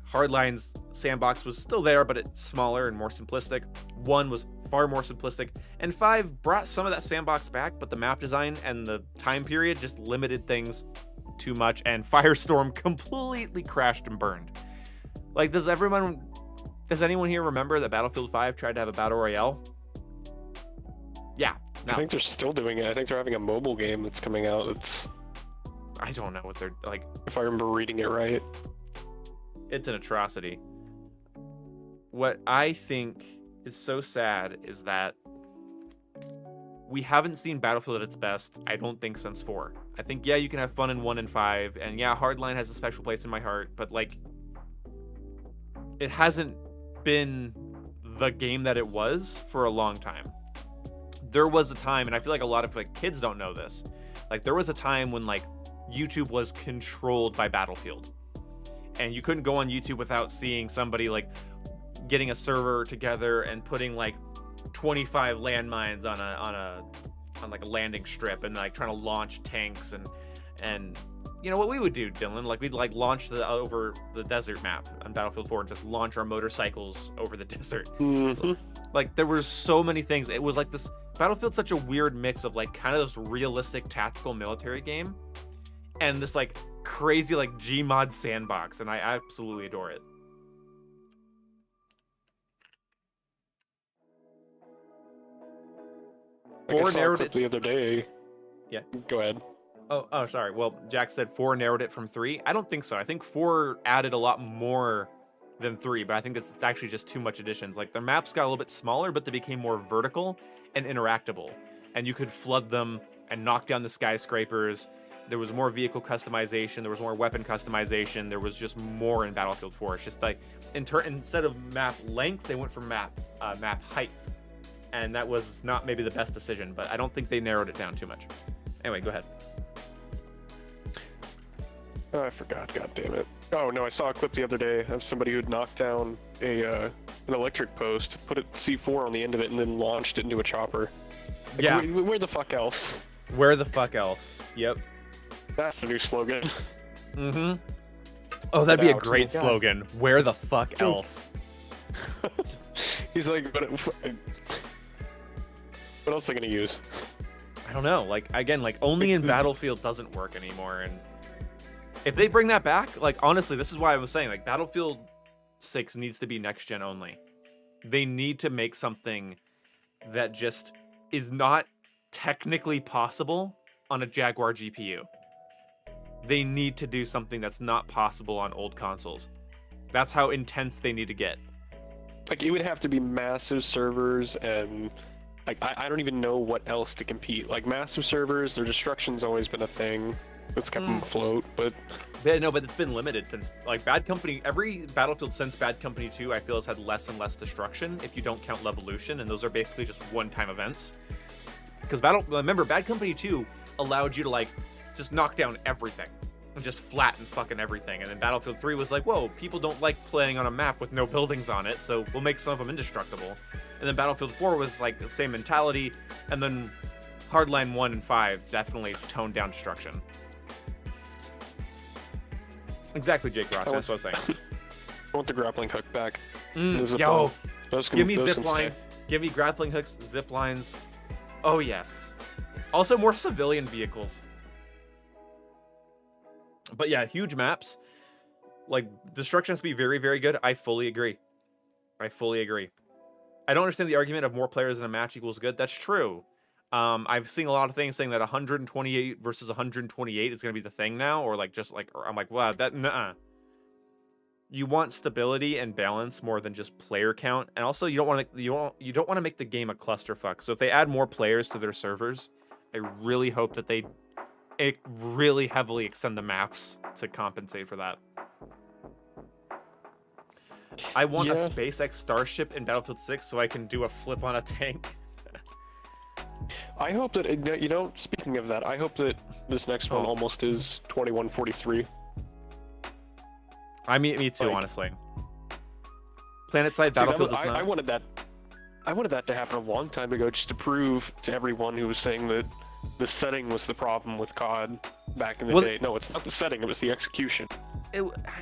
Hardline's sandbox was still there, but it's smaller and more simplistic. 1 was far more simplistic. And 5 brought some of that sandbox back, but the map design and the time period just limited things too much, and Firestorm completely crashed and burned. Like, does anyone here remember that Battlefield 5 tried to have a battle royale? Yeah. No. I think they're still doing it. I think they're having a mobile game that's coming out. I don't know what they're like. If I remember reading it right. it's an atrocity. What I think is so sad is that we haven't seen Battlefield at its best, I don't think, since 4. I think, yeah, you can have fun in 1 and 5, and yeah, Hardline has a special place in my heart, but, like, it hasn't been the game that it was for a long time. There was a time, and I feel like a lot of, like, kids don't know this, like, there was a time when, like, YouTube was controlled by Battlefield, and you couldn't go on YouTube without seeing somebody, like, getting a server together and putting, like, 25 landmines on like a landing strip and like trying to launch tanks and you know what we would do, Dylan, like we'd like launch over the desert map on Battlefield 4 and just launch our motorcycles over the desert. Like there were so many things. It was like this Battlefield's such a weird mix of like kind of this realistic tactical military game and this like crazy like Gmod sandbox, and I absolutely adore it. Like I 4 saw a narrowed clip it. the other day. Yeah. Go ahead. Oh, sorry. Well, Jack said 4 narrowed it from 3. I don't think so. I think 4 added a lot more than 3, but I think it's actually just too much additions. Like, the maps got a little bit smaller, but they became more vertical and interactable. And you could flood them and knock down the skyscrapers. There was more vehicle customization. There was more weapon customization. There was just more in Battlefield 4. It's just like, instead of map length, they went for map height. And that was not maybe the best decision, but I don't think they narrowed it down too much. Anyway, go ahead. Oh, I forgot. God damn it. Oh no, I saw a clip the other day of somebody who'd knocked down an electric post, put a C4 on the end of it, and then launched it into a chopper. Like, Yeah. Where the fuck else? Where the fuck else? Yep. That's the new slogan. Mm-hmm. Oh, that'd be a Out. great God. slogan. Where the fuck else? He's like, what else are they gonna use? I don't know. Like, again, like, only in Battlefield doesn't work anymore. And if they bring that back, like, honestly, this is why I was saying, like, Battlefield 6 needs to be next-gen only. They need to make something that just is not technically possible on a Jaguar GPU. They need to do something that's not possible on old consoles. That's how intense they need to get. Like, it would have to be massive servers, and like I don't even know what else to compete. Like, massive servers, their destruction's always been a thing that's kept them afloat, but Yeah, no, but it's been limited since, like, Bad Company, every Battlefield since Bad Company 2, I feel, has had less and less destruction, if you don't count Levolution, and those are basically just one-time events. Because remember, Bad Company 2 allowed you to, like, just knock down everything, and just flatten fucking everything, and then Battlefield 3 was like, whoa, people don't like playing on a map with no buildings on it, so we'll make some of them indestructible. And then Battlefield 4 was, like, the same mentality, and then Hardline 1 and 5 definitely toned down destruction. Exactly, Jake Ross. That's what I was saying. I want the grappling hook back. The zip Yo, line. Those can- give me those zip can stay. lines. Give me grappling hooks, zip lines. Oh, yes. Also, more civilian vehicles. But yeah, huge maps. Like, destruction has to be very, very good. I fully agree. I fully agree. I don't understand the argument of more players in a match equals good. That's true. I've seen a lot of things saying that 128 versus 128 is going to be the thing now, or like just like, or I'm like, wow, that nuh-uh. You want stability and balance more than just player count, and also you don't want to you don't want to make the game a clusterfuck. So if they add more players to their servers, I really hope that they really heavily extend the maps to compensate for that. I want a Yeah. SpaceX Starship in Battlefield 6 so I can do a flip on a tank. I hope that, you know, speaking of that, I hope that this next one Oh. almost is 2143. I mean, me too, Like- honestly. PlanetSide See, Battlefield is I not. wanted that. I wanted that to happen a long time ago, just to prove to everyone who was saying that the setting was the problem with COD back in the Well, day. No, it's not the setting; it was the execution.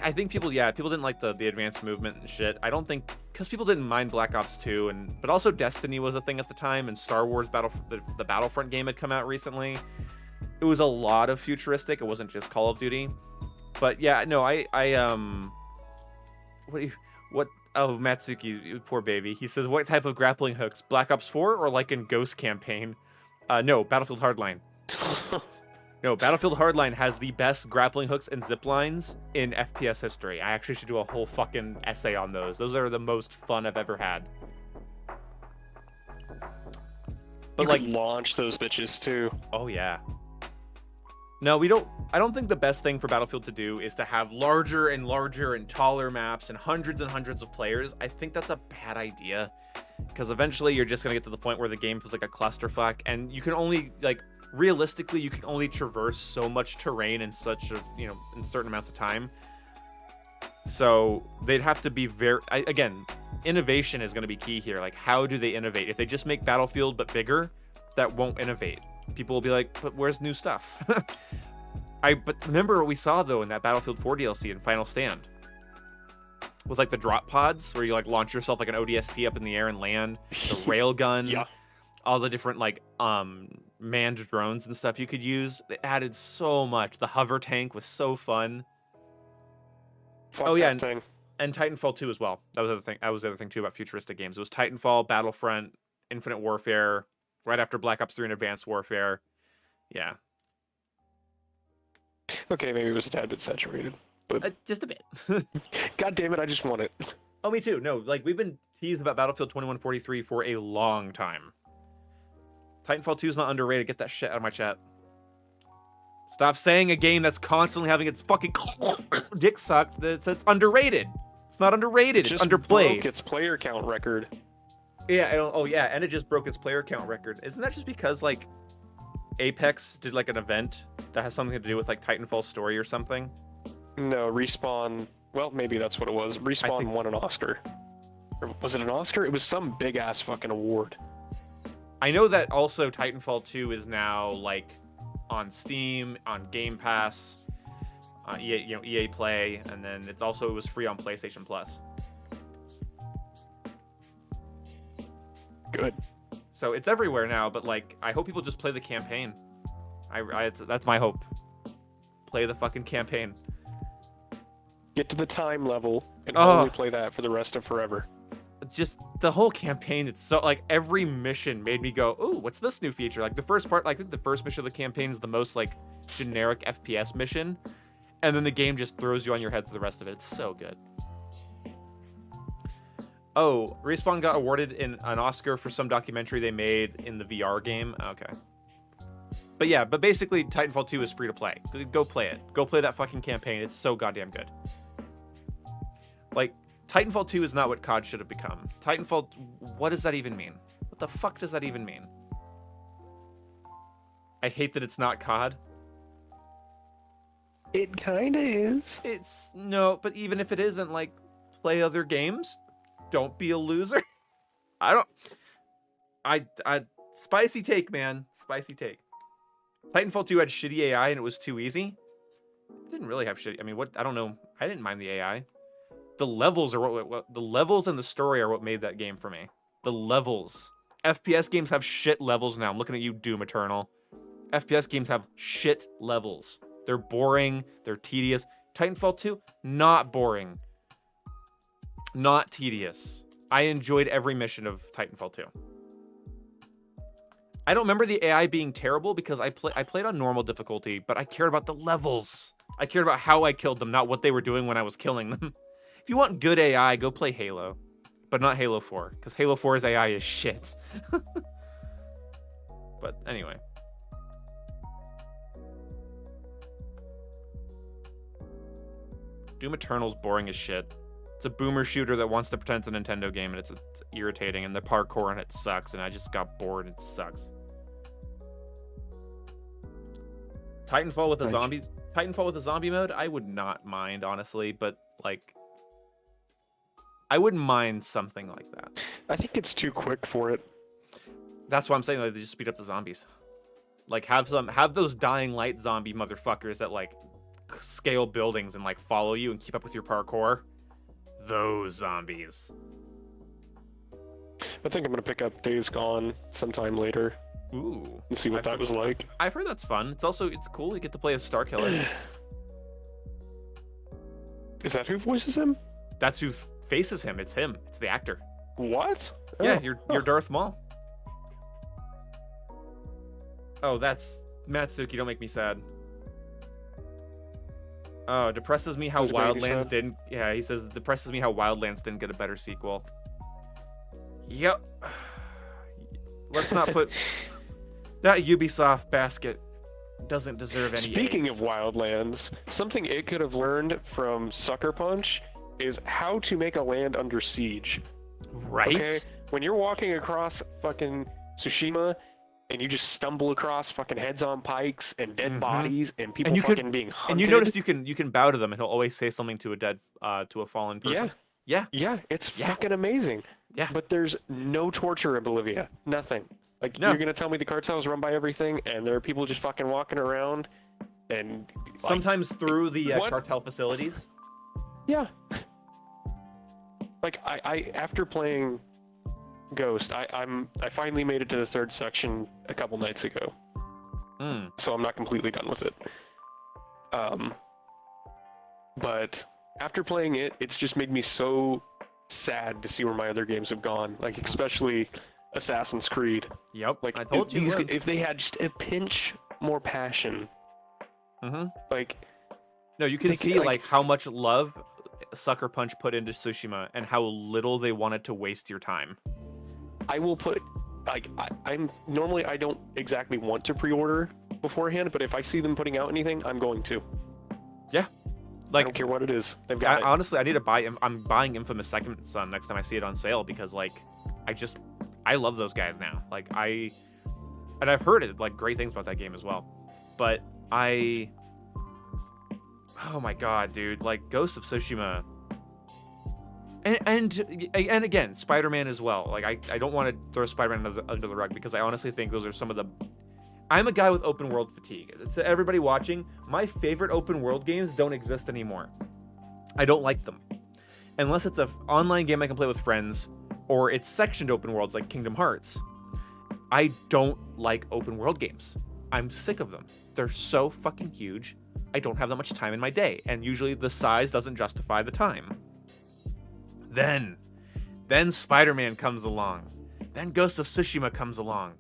I think people didn't like the advanced movement and shit. I don't think because people didn't mind Black Ops 2, but also Destiny was a thing at the time, and Star Wars the Battlefront game had come out recently. It was a lot of futuristic. It wasn't just Call of Duty. But yeah, no, what? Oh, Matsuki, poor baby. He says, what type of grappling hooks? Black Ops 4 or like in Ghost Campaign? No, Battlefield Hardline. No, Battlefield Hardline has the best grappling hooks and zip lines in FPS history. I actually should do a whole fucking essay on those. Those are the most fun I've ever had. But You like, could launch those bitches too. oh yeah. No, we don't. I don't think the best thing for Battlefield to do is to have larger and larger and taller maps and hundreds of players. I think that's a bad idea, because eventually you're just gonna get to the point where the game feels like a clusterfuck, and you can only like realistically you can only traverse so much terrain in such a in certain amounts of time. So they'd have to be again, innovation is going to be key here. Like, how do they innovate? If they just make Battlefield but bigger, that won't innovate. People will be like, but where's new stuff? But remember what we saw though in that Battlefield 4 DLC in Final Stand, with like the drop pods where you like launch yourself like an ODST up in the air and land, the railgun, Yeah. all the different like manned drones and stuff you could use. They added so much. The hover tank was so fun. Fuck Oh, yeah, that thing. And Titanfall 2 as well. That was the other thing. That was the other thing too about futuristic games. It was Titanfall, Battlefront, Infinite Warfare, right after Black Ops 3 and Advanced Warfare. Yeah, Okay, maybe it was a tad bit saturated. But just a bit. god damn it, I just want it. Oh, me too. No, like we've been teased about Battlefield 2143 for a long time. Titanfall 2 is not underrated. Get that shit out of my chat. Stop saying a game that's constantly having its fucking dick sucked. That's underrated. It's not underrated. It's Just underplayed. broke its player count record. Yeah. Oh, yeah. And it just broke its player count record. Isn't that just because like Apex did like an event that has something to do with like Titanfall's story or something? No, Respawn. Well, maybe that's what it was. Respawn think- won an Oscar. Or was it an Oscar? It was some big ass fucking award. I know that also Titanfall 2 is now like on Steam, on Game Pass, EA Play, and then it was free on PlayStation Plus. Good. So it's everywhere now, but like I hope people just play the campaign. That's my hope. Play the fucking campaign. Get to the time level and Oh. only play that for the rest of forever. Just the whole campaign, it's so like every mission made me go, "Ooh, what's this new feature?" Like the first part, like, I think the first mission of the campaign is the most like generic FPS mission, and then the game just throws you on your head for the rest of it. It's so good. Oh, Respawn got awarded an Oscar for some documentary they made in the VR game. Okay. But yeah, but basically Titanfall 2 is free to play. Go play it. Go play that fucking campaign. It's so goddamn good. Like, Titanfall 2 is not what COD should have become. Titanfall, what does that even mean? What the fuck does that even mean? I hate that it's not COD. It kinda is. No, but even if it isn't, like, play other games. Don't be a loser. Spicy take, man. Spicy take. Titanfall 2 had shitty AI and it was too easy. It didn't really have shitty. I mean, I don't know. I didn't mind the AI. The levels are the levels and the story are what made that game for me. The levels. FPS games have shit levels now. I'm looking at you, Doom Eternal. FPS games have shit levels. They're boring. They're tedious. Titanfall 2, not boring. Not tedious. I enjoyed every mission of Titanfall 2. I don't remember the AI being terrible because I played on normal difficulty, but I cared about the levels. I cared about how I killed them, not what they were doing when I was killing them. If you want good AI, go play Halo. But not Halo 4, because Halo 4's AI is shit. But anyway. Doom Eternal's boring as shit. It's a boomer shooter that wants to pretend it's a Nintendo game, and it's irritating, and the parkour in it sucks, and I just got bored, and it sucks. Titanfall with a zombie mode, I would not mind, honestly, but like I wouldn't mind something like that. I think it's too quick for it. That's why I'm saying, like, they just speed up the zombies. Like, have those dying light zombie motherfuckers that like scale buildings and like follow you and keep up with your parkour. Those zombies. I think I'm gonna pick up Days Gone sometime later Ooh. and see what that was like. I've heard that's fun. It's cool. You get to play as Starkiller. Is that who voices him? That's who faces him. It's him. It's the actor. What? Yeah, Oh, you're Darth Maul. Oh, that's Matsuki, don't make me sad. Oh, it depresses me how Does it make you Wildlands sad? didn't. Yeah, he says it depresses me how Wildlands didn't get a better sequel. Yep. Let's not put that Ubisoft basket doesn't deserve any. Speaking A's. of Wildlands, something it could have learned from Sucker Punch is how to make a land under siege. right? Okay? When you're walking across fucking Tsushima and you just stumble across fucking heads on pikes and dead bodies and people you fucking can- being hunted. And you notice you can bow to them, and he'll always say something to a fallen person. Yeah, Yeah. it's Yeah. fucking amazing. Yeah. But there's no torture in Bolivia. Nothing. Like, No. you're gonna tell me the cartel's run by everything and there are people just fucking walking around and like, Sometimes through the what? cartel facilities. yeah. Like I after playing Ghost, I finally made it to the third section a couple nights ago, Mm. so I'm not completely done with it. But after playing it, it's just made me so sad to see where my other games have gone. Like especially Assassin's Creed. Yep. Like I told you. if they had just a pinch more passion, Mm-hmm. like No, you can They see could, like how much love Sucker Punch put into Tsushima and how little they wanted to waste your time. I will put like I'm normally I don't exactly want to pre-order beforehand, but if I see them putting out anything, I'm going to. I Like, don't care what it is. They've got it. honestly, I need to buy. I'm buying Infamous Second Son next time I see it on sale because like, I love those guys now. Like and I've heard it like great things about that game as well. But oh my god, dude! Like Ghost of Tsushima. And again, Spider-Man as well. Like I don't want to throw Spider-Man under the rug because I honestly think those are some of the. I'm a guy with open world fatigue. To everybody watching, my favorite open world games don't exist anymore. I don't like them. Unless it's an online game I can play with friends, or it's sectioned open worlds like Kingdom Hearts. I don't like open world games. I'm sick of them. They're so fucking huge. I don't have that much time in my day, and usually the size doesn't justify the time. Then Spider-Man comes along. Then Ghost of Tsushima comes along.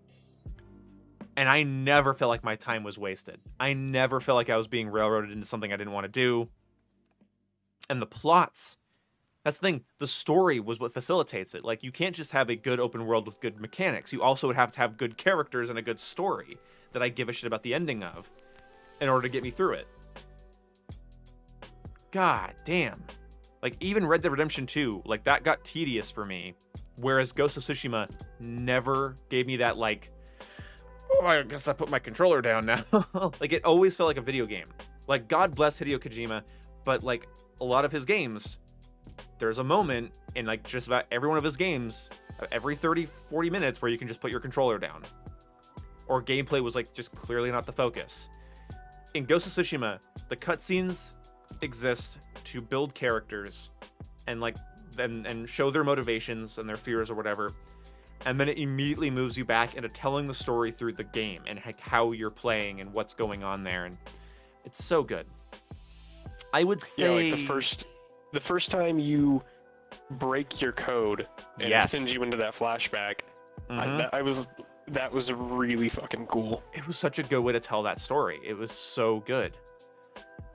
And I never felt like my time was wasted. I never felt like I was being railroaded into something I didn't want to do. And the plots, that's the thing, the story was what facilitates it. Like, you can't just have a good open world with good mechanics. You also would have to have good characters and a good story that I give a shit about the ending of in order to get me through it. God damn. Like, even Red Dead Redemption 2, like, that got tedious for me. Whereas Ghost of Tsushima never gave me that, like, oh, I guess I put my controller down now. Like, it always felt like a video game. Like, God bless Hideo Kojima, but, like, a lot of his games, there's a moment in, like, just about every one of his games, every 30, 40 minutes where you can just put your controller down. Or gameplay was, like, just clearly not the focus. In Ghost of Tsushima, the cutscenes exist to build characters and, like, and show their motivations and their fears or whatever. And then it immediately moves you back into telling the story through the game and how you're playing and what's going on there, and it's so good. I would say Yeah, like the first time you break your code and Yes. it sends you into that flashback, Mhm. that was really fucking cool. It was such a good way to tell that story. It was so good.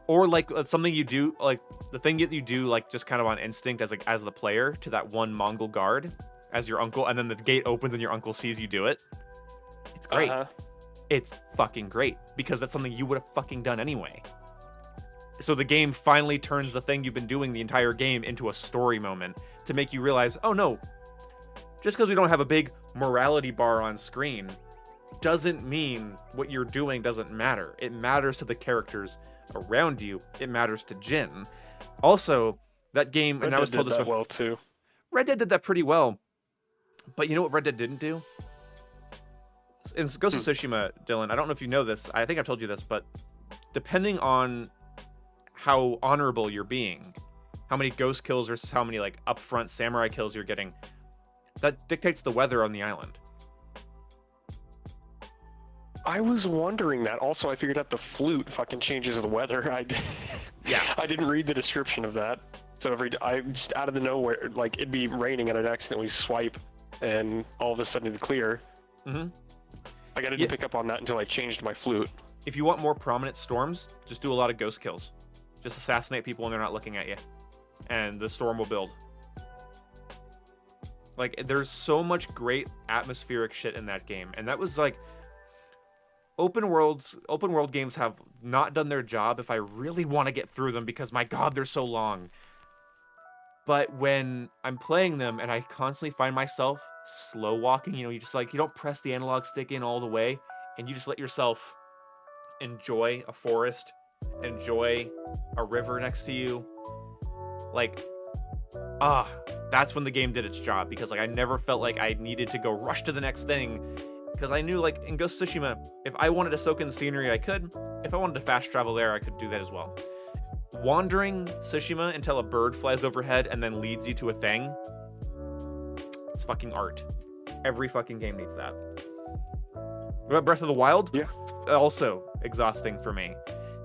Or like something you do, like the thing that you do, like just kind of on instinct as the player to that one Mongol guard as your uncle, and then the gate opens and your uncle sees you do it. It's great. It's fucking great because that's something you would have fucking done anyway. So the game finally turns the thing you've been doing the entire game into a story moment to make you realize, oh no, just because we don't have a big morality bar on screen doesn't mean what you're doing doesn't matter. It matters to the characters around you. It matters to Jin. Also, that game, and I was told this well too. Red Dead did that pretty well. But you know what Red Dead didn't do? In Ghost of Tsushima, Dylan, I don't know if you know this. I think I've told you this, but depending on how honorable you're being, how many ghost kills versus how many like upfront samurai kills you're getting, that dictates the weather on the island. I was wondering that. Also, I figured out the flute fucking changes the weather. Yeah. I didn't read the description of that. So I just out of the nowhere, like it'd be raining and I'd accidentally swipe, and all of a sudden it'd clear. Mm-hmm. Like I didn't Yeah. pick up on that until I changed my flute. if you want more prominent storms, just do a lot of ghost kills. Just assassinate people when they're not looking at you, and the storm will build. Like, there's so much great atmospheric shit in that game, and that was like, open world games have not done their job if I really want to get through them, because my god, they're so long. But when I'm playing them and I constantly find myself slow walking, you know, you just like, you don't press the analog stick in all the way, and you just let yourself enjoy a forest, enjoy a river next to you. Like, that's when the game did its job, because like I never felt like I needed to go rush to the next thing, because I knew, like, in Ghost of Tsushima, if I wanted to soak in the scenery, I could. If I wanted to fast travel there, I could do that as well. Wandering Tsushima until a bird flies overhead and then leads you to a thing, it's fucking art. Every fucking game needs that. What about Breath of the Wild? Yeah. Also exhausting for me.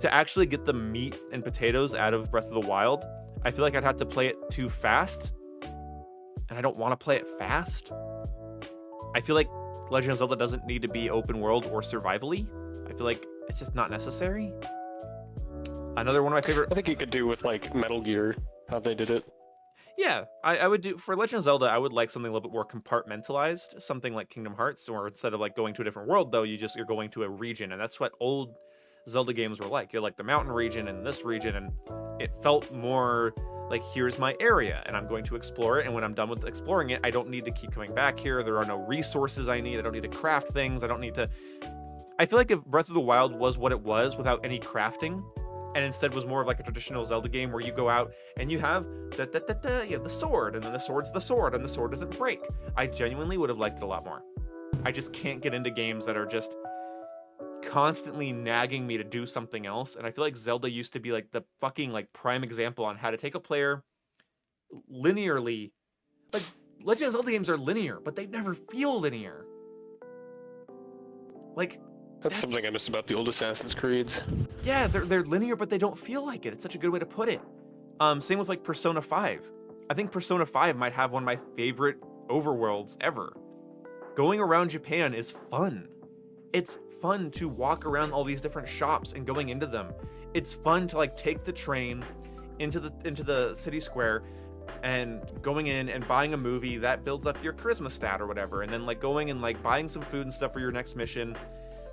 To actually get the meat and potatoes out of Breath of the Wild, I feel like I'd have to play it too fast, and I don't want to play it fast. I feel like Legend of Zelda doesn't need to be open world or survival-y. I feel like it's just not necessary. Another one of my favorite... I think you could do with, like, Metal Gear, how they did it. Yeah, I would do... For Legend of Zelda, I would like something a little bit more compartmentalized. Something like Kingdom Hearts, or instead of, like, going to a different world, though, you're going to a region. And that's what old Zelda games were like. You're like the mountain region and this region, and it felt more like, here's my area, and I'm going to explore it, and when I'm done with exploring it, I don't need to keep coming back here. There are no resources I need. I don't need to craft things. I don't need to... I feel like if Breath of the Wild was what it was without any crafting, and instead was more of like a traditional Zelda game where you go out and you have you have the sword, and then the sword's the sword, and the sword doesn't break, I genuinely would have liked it a lot more. I just can't get into games that are just constantly nagging me to do something else, and I feel like Zelda used to be like the fucking like prime example on how to take a player linearly. Like, Legend of Zelda games are linear, but they never feel linear. Like, That's something I miss about the old Assassin's Creeds. yeah, they're linear, but they don't feel like it. It's such a good way to put it. Same with like Persona 5. I think Persona 5 might have one of my favorite overworlds ever. Going around Japan is fun. It's fun to walk around all these different shops and going into them. It's fun to like take the train into the city square and going in and buying a movie that builds up your charisma stat or whatever, and then like going and like buying some food and stuff for your next mission,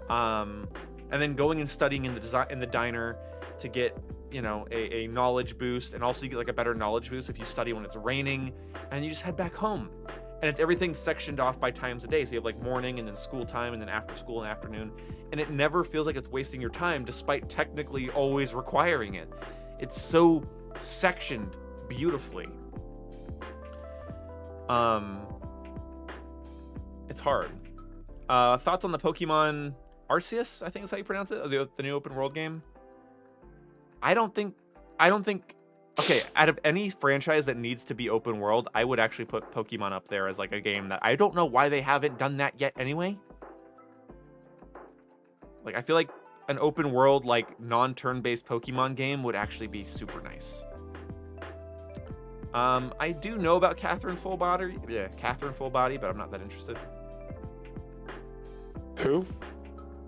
and then going and studying in the diner to get, you know, a knowledge boost, and also you get like a better knowledge boost if you study when it's raining, and you just head back home. And it's everything's sectioned off by times a day, so you have like morning and then school time and then after school and afternoon, and it never feels like it's wasting your time despite technically always requiring it. It's so sectioned beautifully. It's hard. Thoughts on the Pokemon Arceus, I think is how you pronounce it, the new open world game? I don't think okay, out of any franchise that needs to be open world, I would actually put Pokemon up there as like a game that I don't know why they haven't done that yet anyway. Like, I feel like an open world, like non-turn-based Pokemon game would actually be super nice. I do know about Catherine Full Body, but I'm not that interested. Who?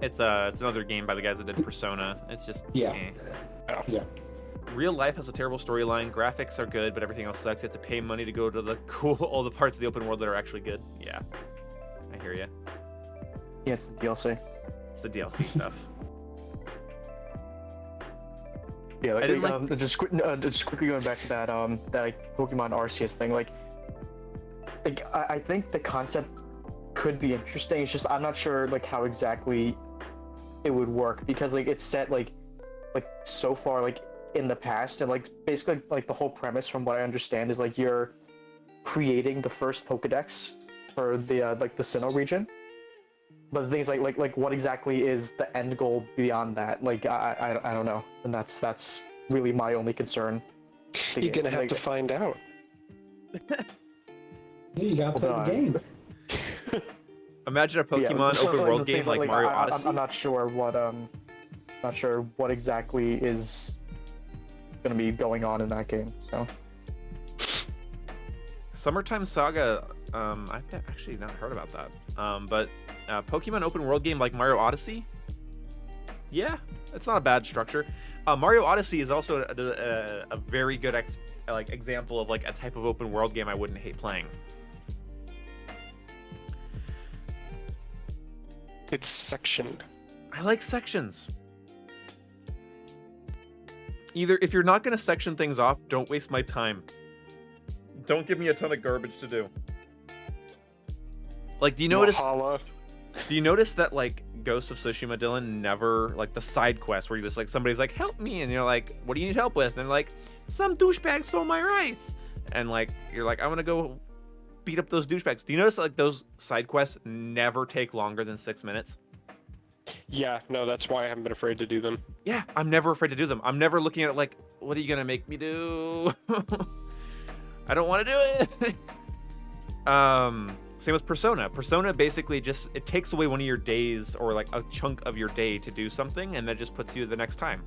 It's another game by the guys that did Persona. It's just Yeah. Oh. Yeah. Real life has a terrible storyline. Graphics are good, but everything else sucks. You have to pay money to go to the all the parts of the open world that are actually good. Yeah, I hear you. Yeah, it's the DLC. It's the DLC stuff. Yeah, I didn't like, just quickly going back to that that like Pokemon Arceus thing, like I think the concept could be interesting. It's just I'm not sure like how exactly it would work, because like it's set like so far like in the past, and like basically like the whole premise from what I understand is like you're creating the first Pokedex for the like the Sinnoh region. But the thing is like what exactly is the end goal beyond that? Like I don't know, and that's really my only concern. You're gonna have to find out. Yeah, you gotta play the game. Imagine a Pokemon so, open world game like Mario Odyssey. I'm not sure what exactly is gonna be going on in that game. So Summertime Saga. I've actually not heard about that. But Pokemon open world game like Mario Odyssey. Yeah, it's not a bad structure. Mario Odyssey is also a very good example of like a type of open world game I wouldn't hate playing. It's sectioned. I like sections. Either if you're not going to section things off, don't waste my time. Don't give me a ton of garbage to do. Like, do you notice? Valhalla. Do you notice that like Ghost of Tsushima, Dylan, never like the side quest where you just like somebody's like help me and you're like what do you need help with and they're like some douchebag stole my rice and like you're like I'm gonna go beat up those douchebags. Do you notice that, like those side quests never take longer than 6 minutes? Yeah, no, that's why I haven't been afraid to do them. Yeah, I'm never afraid to do them. I'm never looking at it like what are you gonna make me do? I don't want to do it. Same with Persona. Persona basically just, it takes away one of your days or like a chunk of your day to do something and that just puts you the next time.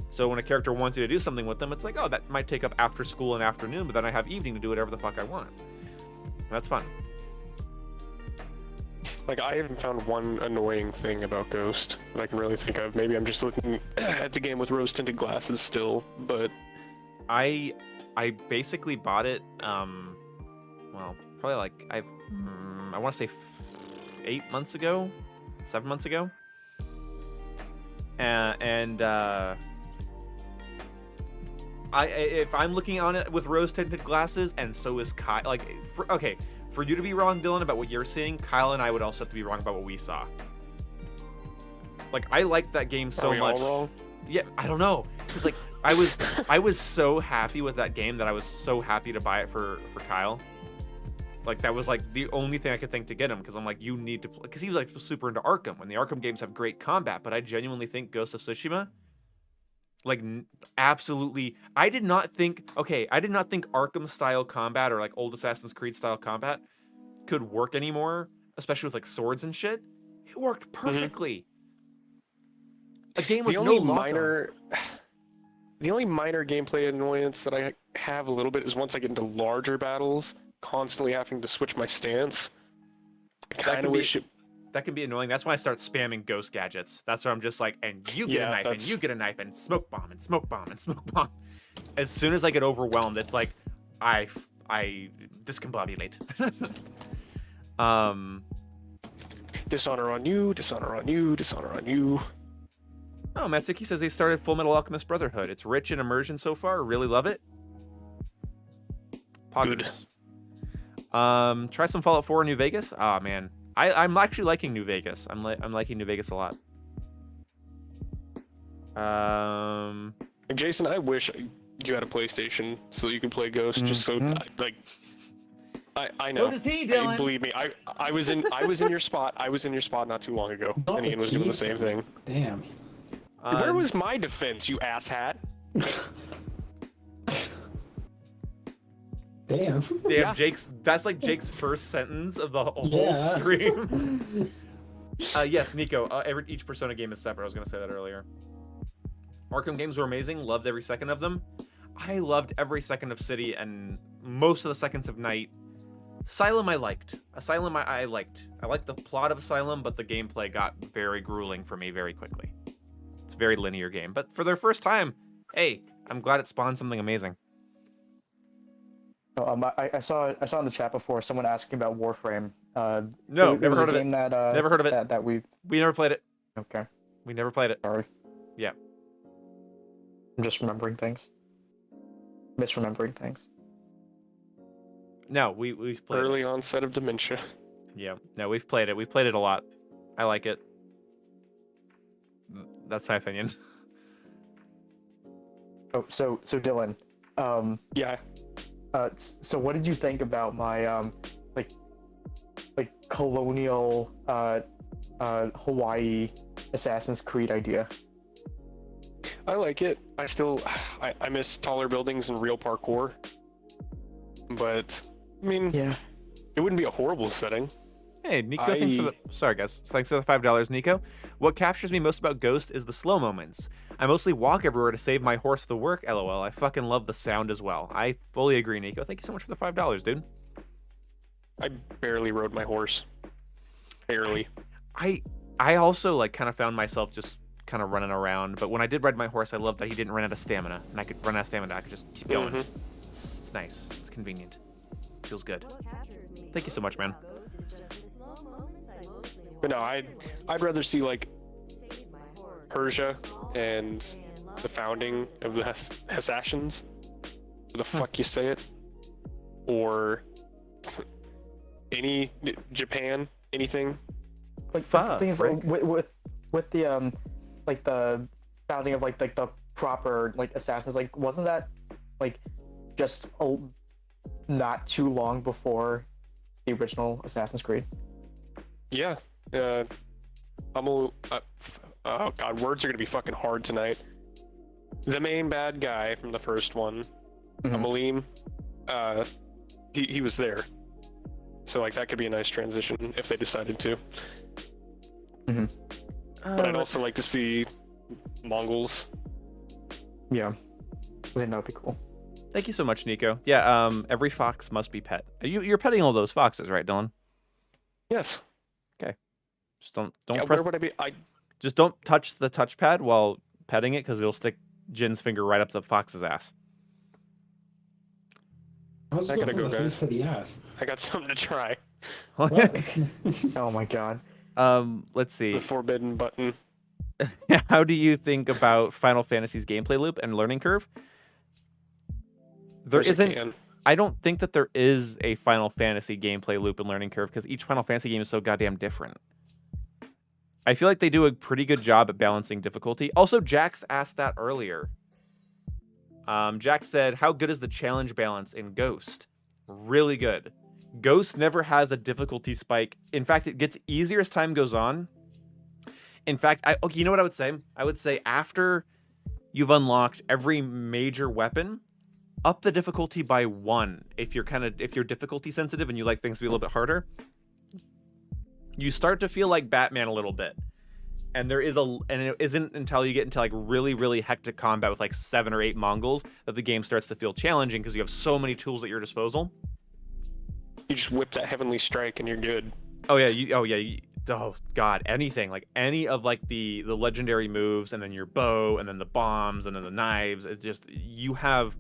So when a character wants you to do something with them, it's like, oh, that might take up after school and afternoon, but then I have evening to do whatever the fuck I want. That's fun. Like, I haven't found one annoying thing about Ghost that I can really think of. Maybe I'm just looking at the game with rose-tinted glasses still, but... I basically bought it, well, probably like, I want to say 8 months ago, 7 months ago. If I'm looking on it with rose-tinted glasses, and so is Kyle, like, for you to be wrong, Dylan, about what you're seeing, Kyle and I would also have to be wrong about what we saw. Like, I liked that game so much. All wrong? Yeah, I don't know, because like I was so happy with that game that I was so happy to buy it for Kyle. Like that was like the only thing I could think to get him because I'm like you need to play because he was like super into Arkham and the Arkham games have great combat, but I genuinely think Ghost of Tsushima, like absolutely, I did not think Arkham style combat or like old Assassin's Creed style combat could work anymore, especially with like swords and shit. It worked perfectly. A game with no lock-on. The only minor gameplay annoyance that I have a little bit is once I get into larger battles, constantly having to switch my stance. I kind of wish it... That can be annoying. That's why I start spamming ghost gadgets. That's where I'm just like, and you get a knife, and you get a knife, and smoke bomb, and smoke bomb, and smoke bomb. As soon as I get overwhelmed, it's like, I discombobulate. Dishonor on you, dishonor on you, dishonor on you. Oh, Matsuki says they started Full Metal Alchemist Brotherhood. It's rich in immersion so far. Really love it. Positives. Try some Fallout 4 in New Vegas. Ah, man. I'm actually liking New Vegas. I'm liking New Vegas a lot. Jason, I wish you had a PlayStation so you could play Ghost. Just so like, I know. So does he, Dylan. Believe me, I was in your spot. I was in your spot not too long ago, and Ian was doing the same thing. Damn. Where was my defense, you asshat? Damn. Damn, that's like Jake's first sentence of the whole stream. Yes, Nico, each Persona game is separate. I was going to say that earlier. Arkham games were amazing. Loved every second of them. I loved every second of City and most of the seconds of Night. Asylum I liked. Asylum I liked. I liked the plot of Asylum, but the gameplay got very grueling for me very quickly. It's a very linear game. But for their first time, hey, I'm glad it spawned something amazing. I saw in the chat before someone asking about Warframe. No, never heard of it. Never heard of it. That we never played it. Okay. We never played it. Sorry. Yeah. I'm just remembering things. Misremembering things. No, we've played early onset of dementia. Yeah. No, we've played it. We've played it a lot. I like it. That's my opinion. Oh, so Dylan. Yeah. So what did you think about my like colonial Hawaii Assassin's Creed idea? I like it. I miss taller buildings and real parkour. But I mean, yeah, it wouldn't be a horrible setting. Hey, Nico, thanks for the... Sorry, guys. Thanks for the $5, Nico. What captures me most about Ghost is the slow moments. I mostly walk everywhere to save my horse to work, LOL. I fucking love the sound as well. I fully agree, Nico. Thank you so much for the $5, dude. I barely rode my horse. Barely. I also, like, kind of found myself just kind of running around. But when I did ride my horse, I loved that he didn't run out of stamina, and I could run out of stamina. I could just keep going. Mhm. It's nice. It's convenient. Feels good. What captures me Thank you so much, man. about Ghost is just the slow moments I mostly But no, watch. I'd rather see like Save my horse. Persia and the founding of the Hessations. The fuck you say it? Or any Japan, anything. Like Fuck, the thing is, Frank. with the like the founding of like the proper like assassins, like wasn't that like just not too long before the original Assassin's Creed? Yeah. Oh god, words are gonna be fucking hard tonight. The main bad guy from the first one, Mhm. Aleem, he was there. So like that could be a nice transition if they decided to. But I'd also like to see Mongols. Yeah, I think that'd be cool. Thank you so much, Nico. Yeah, every fox must be pet. You're petting all those foxes, right, Dylan? Yes. Just don't Yeah, press. where would I be? Just don't touch the touchpad while petting it, because it'll stick Jin's finger right up the fox's ass. I was I going gotta from go, the face guys. to the ass. I got something to try. What? Oh my god. Let's see. The forbidden button. How do you think about Final Fantasy's gameplay loop and learning curve? There Where's it isn't. can? I don't think that there is a Final Fantasy gameplay loop and learning curve, because each Final Fantasy game is so goddamn different. I feel like they do a pretty good job at balancing difficulty. Also, Jax asked that earlier. Jax said, how good is the challenge balance in Ghost? Really good. Ghost never has a difficulty spike. In fact, it gets easier as time goes on. In fact, okay, you know what I would say? I would say after you've unlocked every major weapon, up the difficulty by 1 if you're difficulty sensitive and you like things to be a little bit harder. You start to feel like Batman a little bit. And it isn't until you get into like really, really hectic combat with like 7 or 8 Mongols that the game starts to feel challenging, because you have so many tools at your disposal. You just whip that heavenly strike and you're good. Oh god, anything, like any of like the legendary moves, and then your bow, and then the bombs, and then the knives. It just, you have,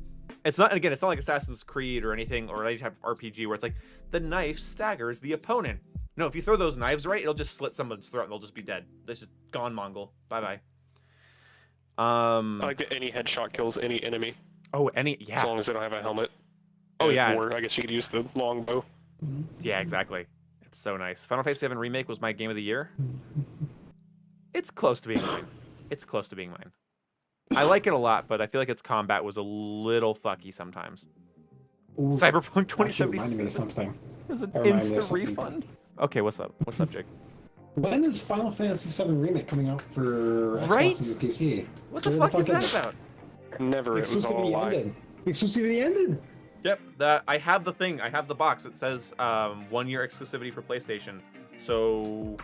it's not like Assassin's Creed or anything, or any type of RPG where it's like the knife staggers the opponent. No, if you throw those knives right, it'll just slit someone's throat and they'll just be dead. That's just gone, Mongol. Bye bye. I like that any headshot kills any enemy, Yeah. as long as they don't have a helmet. Oh, yeah. Or I guess you could use the longbow. Yeah, exactly. It's so nice. Final Fantasy VII Remake was my game of the year. It's close to being mine. I like it a lot, but I feel like its combat was a little fucky sometimes. Ooh, Cyberpunk actually reminded me 2077 of something. is an That reminded me of instant something. refund. Okay, what's up? What's up, Jake? When is Final Fantasy VII Remake coming out for Right? Xbox and PC? What the Where fuck is that it? about? Never, it was all a Exclusivity lie. ended. Exclusivity ended. Yep, I have the thing. I have the box. It says 1-year exclusivity for PlayStation. So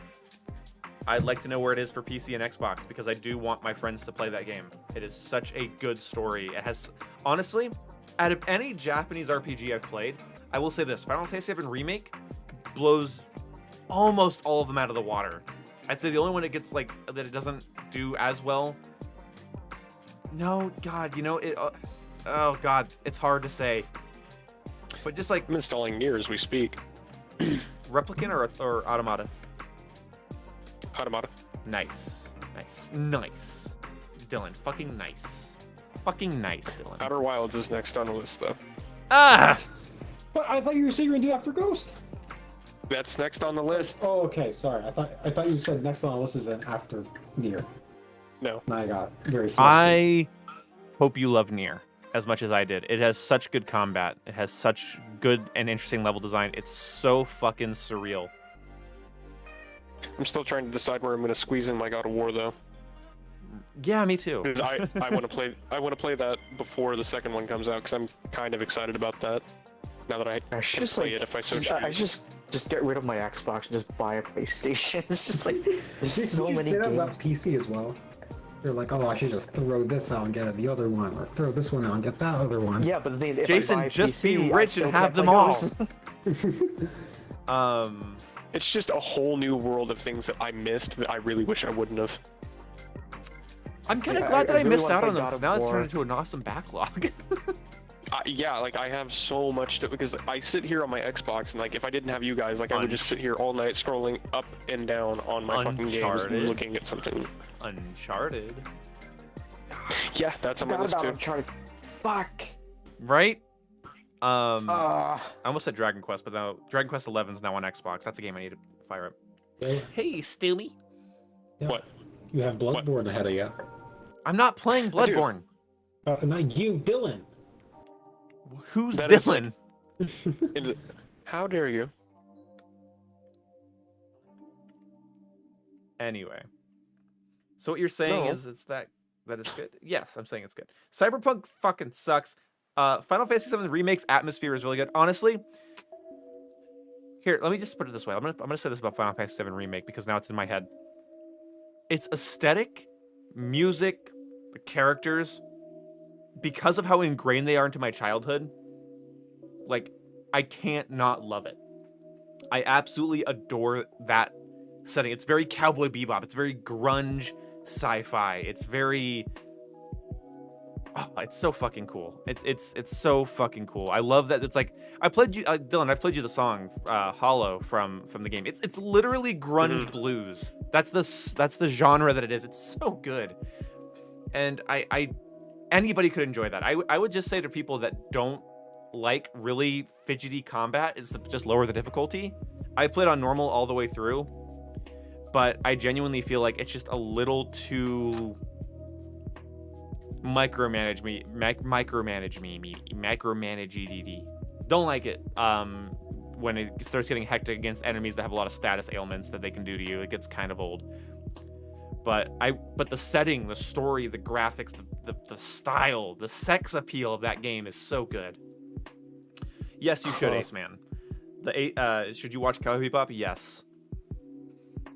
I'd like to know where it is for PC and Xbox, because I do want my friends to play that game. It is such a good story. It has, honestly, out of any Japanese RPG I've played, I will say this: Final Fantasy VII Remake blows almost all of them out of the water. I'd say the only one it gets like that it doesn't do as well. No, God, you know it. Oh God, it's hard to say. But just like I'm installing Nier as we speak. Replicant or Automata. Automata. Nice. Dylan, fucking nice, Dylan. Outer Wilds is next on the list, though. Ah! But I thought you were saying you were gonna do after Ghost. That's next on the list. Oh, okay. Sorry. I thought you said next on the list is an after Nier. No. And I got very frustrated. I hope you love Nier as much as I did. It has such good combat. It has such good and interesting level design. It's so fucking surreal. I'm still trying to decide where I'm going to squeeze in my God of War, though. Yeah, me too. 'Cause I want to play that before the second one comes out, because I'm kind of excited about that. Now that I I should can just play like, it if I so I choose. just get rid of my Xbox and just buy a PlayStation. It's just like there's so Did you many say that games. about PC as well? You're like, oh, I should just throw this out and get the other one, or throw this one out and get that other one. Yeah, but the thing is, if Jason, I buy a just be PC, I rich still and have can't them play all. those. It's just a whole new world of things that I missed that I really wish I wouldn't have. I'm kind of Yeah, glad that I really missed want out that on them God because of now it's War. turned into an awesome backlog. Yeah, like I have so much to, because I sit here on my Xbox and like if I didn't have you guys, like I would just sit here all night scrolling up and down on my fucking games Uncharted. looking at something. Uncharted. Yeah, that's on my Forgot list about too. Uncharted. Fuck. Right? Uh, I almost said Dragon Quest, but no, Dragon Quest 11 is now on Xbox. That's a game I need to fire up. Yeah, Hey, Stewie. yeah. What? You have Bloodborne ahead of you. I'm not playing I do. Bloodborne. Not you, Dylan. Who's That is Dylan? How dare you? Anyway. So what you're saying No. is it's that it's good? Yes, I'm saying it's good. Cyberpunk fucking sucks. Final Fantasy VII Remake's atmosphere is really good. Honestly, here, let me just put it this way. I'm gonna say this about Final Fantasy VII Remake because now it's in my head. It's aesthetic, music, the characters, because of how ingrained they are into my childhood. Like, I can't not love it. I absolutely adore that setting. It's very Cowboy Bebop. It's very grunge sci-fi. It's very it's so fucking cool. It's so fucking cool. I love that. It's like I played you, Dylan. I played you the song "Hollow" from the game. It's literally grunge blues. That's the genre that it is. It's so good, and I anybody could enjoy that. I would just say to people that don't like really fidgety combat is to just lower the difficulty. I played on normal all the way through, but I genuinely feel like it's just a little too micromanage EDD. Don't like it. When it starts getting hectic against enemies that have a lot of status ailments that they can do to you, it gets kind of old. But the setting, the story, the graphics, the style, the sex appeal of that game is so good. Yes, you should, Ace Man. Should you watch Cowboy Bebop? Yes.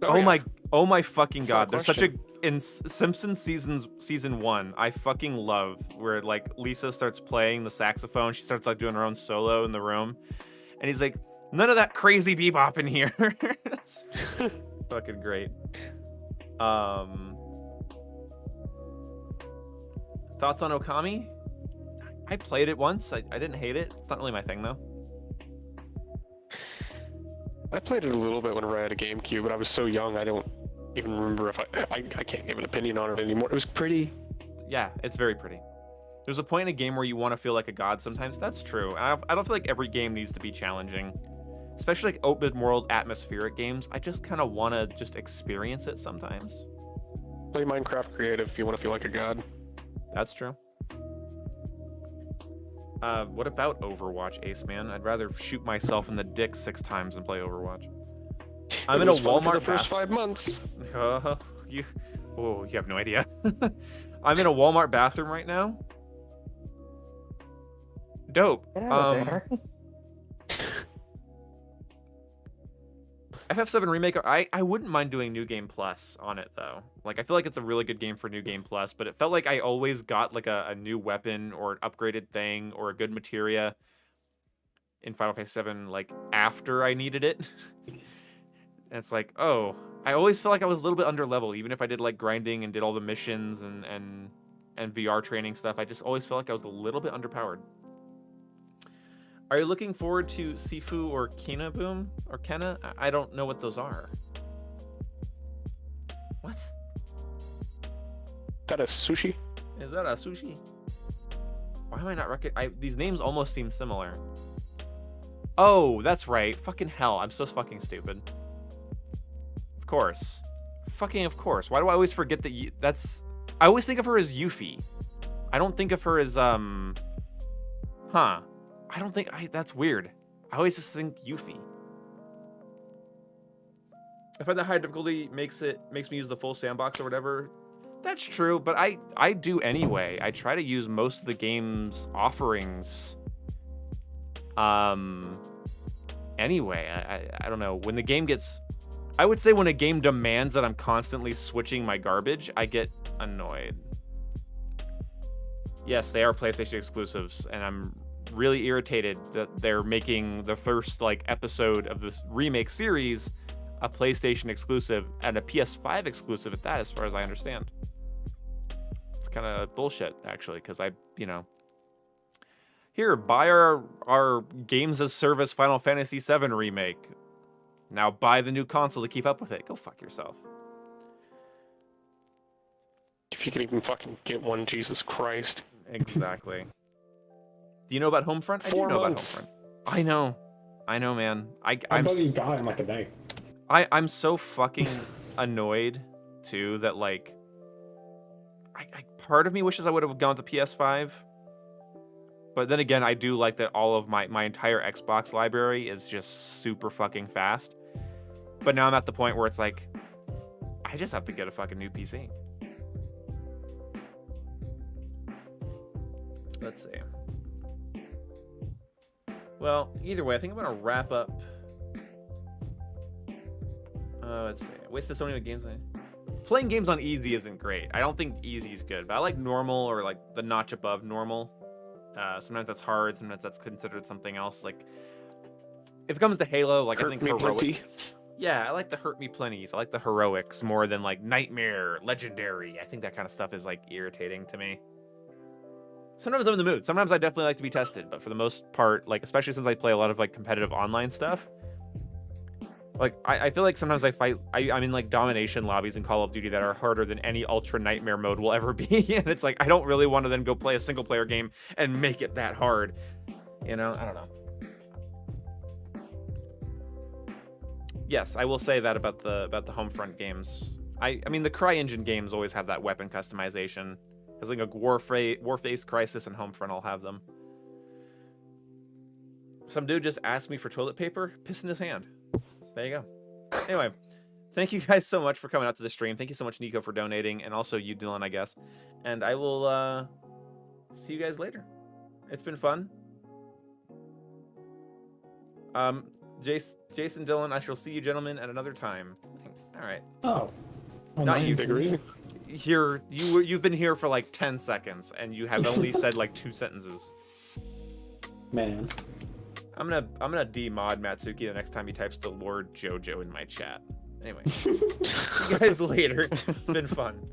Oh my fucking god! There's such a in Simpsons season 1. I fucking love where like Lisa starts playing the saxophone. She starts like doing her own solo in the room, and he's like, "None of that crazy bebop in here." That's fucking great. Thoughts on Okami? I played it once. I didn't hate it. It's not really my thing though. I played it a little bit whenever I had a GameCube, but I was so young I don't even remember if I can't give an opinion on it anymore. It was pretty. Yeah, it's very pretty. There's a point in a game where you want to feel like a god sometimes. That's true. I don't feel like every game needs to be challenging. Especially like open world atmospheric games. I just kind of want to just experience it sometimes. Play Minecraft creative if you want to feel like a god. That's true. What about Overwatch, Ace Man? I'd rather shoot myself in the dick 6 times than play Overwatch. I'm in a fun for Walmart the first 5 months. you have no idea. I'm in a Walmart bathroom right now. Dope. get out of there. FF7 Remake, I wouldn't mind doing New Game Plus on it, though. Like, I feel like it's a really good game for New Game Plus, but it felt like I always got, like, a new weapon or an upgraded thing or a good materia in Final Fantasy VII, like, after I needed it. And it's like, oh, I always felt like I was a little bit under level, even if I did, like, grinding and did all the missions and VR training stuff. I just always felt like I was a little bit underpowered. Are you looking forward to Sifu or Kinaboom or Kenna? I don't know what those are. What? That a sushi? Is that a sushi? Why am I not these names almost seem similar. Oh, that's right. Fucking hell, I'm so fucking stupid. Of course. Fucking of course. Why do I always forget that I always think of her as Yuffie. I don't think of her as, I don't think that's weird. I always just think Yuffie. I find that high difficulty makes me use the full sandbox or whatever. That's true, but I do anyway. I try to use most of the game's offerings. Anyway, I don't know. When the game gets, I would say when a game demands that I'm constantly switching my garbage, I get annoyed. Yes, they are PlayStation exclusives, and I'm really irritated that they're making the first like episode of this remake series a PlayStation exclusive and a PS5 exclusive at that, as far as I understand. kind of bullshit, actually, because here, buy our games as service Final Fantasy VII remake. Now buy the new console to keep up with it. Go fuck yourself. If you can even fucking get one, Jesus Christ. Exactly. Do you know about Homefront? 4 I do know months. about Homefront. I know, man. I thought you got it in like a day. I'm so fucking annoyed too that like part of me wishes I would have gone with the PS5. But then again, I do like that all of my entire Xbox library is just super fucking fast. But now I'm at the point where it's like, I just have to get a fucking new PC. Let's see. Well, either way, I think I'm gonna wrap up. Let's see. I wasted so many games. Playing games on easy isn't great. I don't think easy is good, but I like normal or like the notch above normal. Sometimes that's hard. Sometimes that's considered something else. Like, if it comes to Halo, like I think heroic. Yeah, I like the hurt me plenties. I like the heroics more than like nightmare, legendary. I think that kind of stuff is like irritating to me. Sometimes I'm in the mood. Sometimes I definitely like to be tested, but for the most part, like especially since I play a lot of like competitive online stuff, like I feel like sometimes I'm in like domination lobbies in Call of Duty that are harder than any ultra nightmare mode will ever be, and it's like I don't really want to then go play a single player game and make it that hard. I don't know. Yes, I will say that about the Homefront games. I mean the CryEngine games always have that weapon customization. Because like a Warface, Crisis, and Homefront all have them. Some dude just asked me for toilet paper, piss in his hand. There you go. Anyway, thank you guys so much for coming out to the stream. Thank you so much, Nico, for donating, and also you, Dylan, I guess. And I will see you guys later. It's been fun. Jason, Dylan, I shall see you gentlemen at another time. All right. Oh. Not you. Take it easy. You've been here for like 10 seconds, and you have only said like 2 sentences. Man. I'm gonna demod Matsuki the next time he types the word JoJo in my chat. Anyway, see you guys later. It's been fun.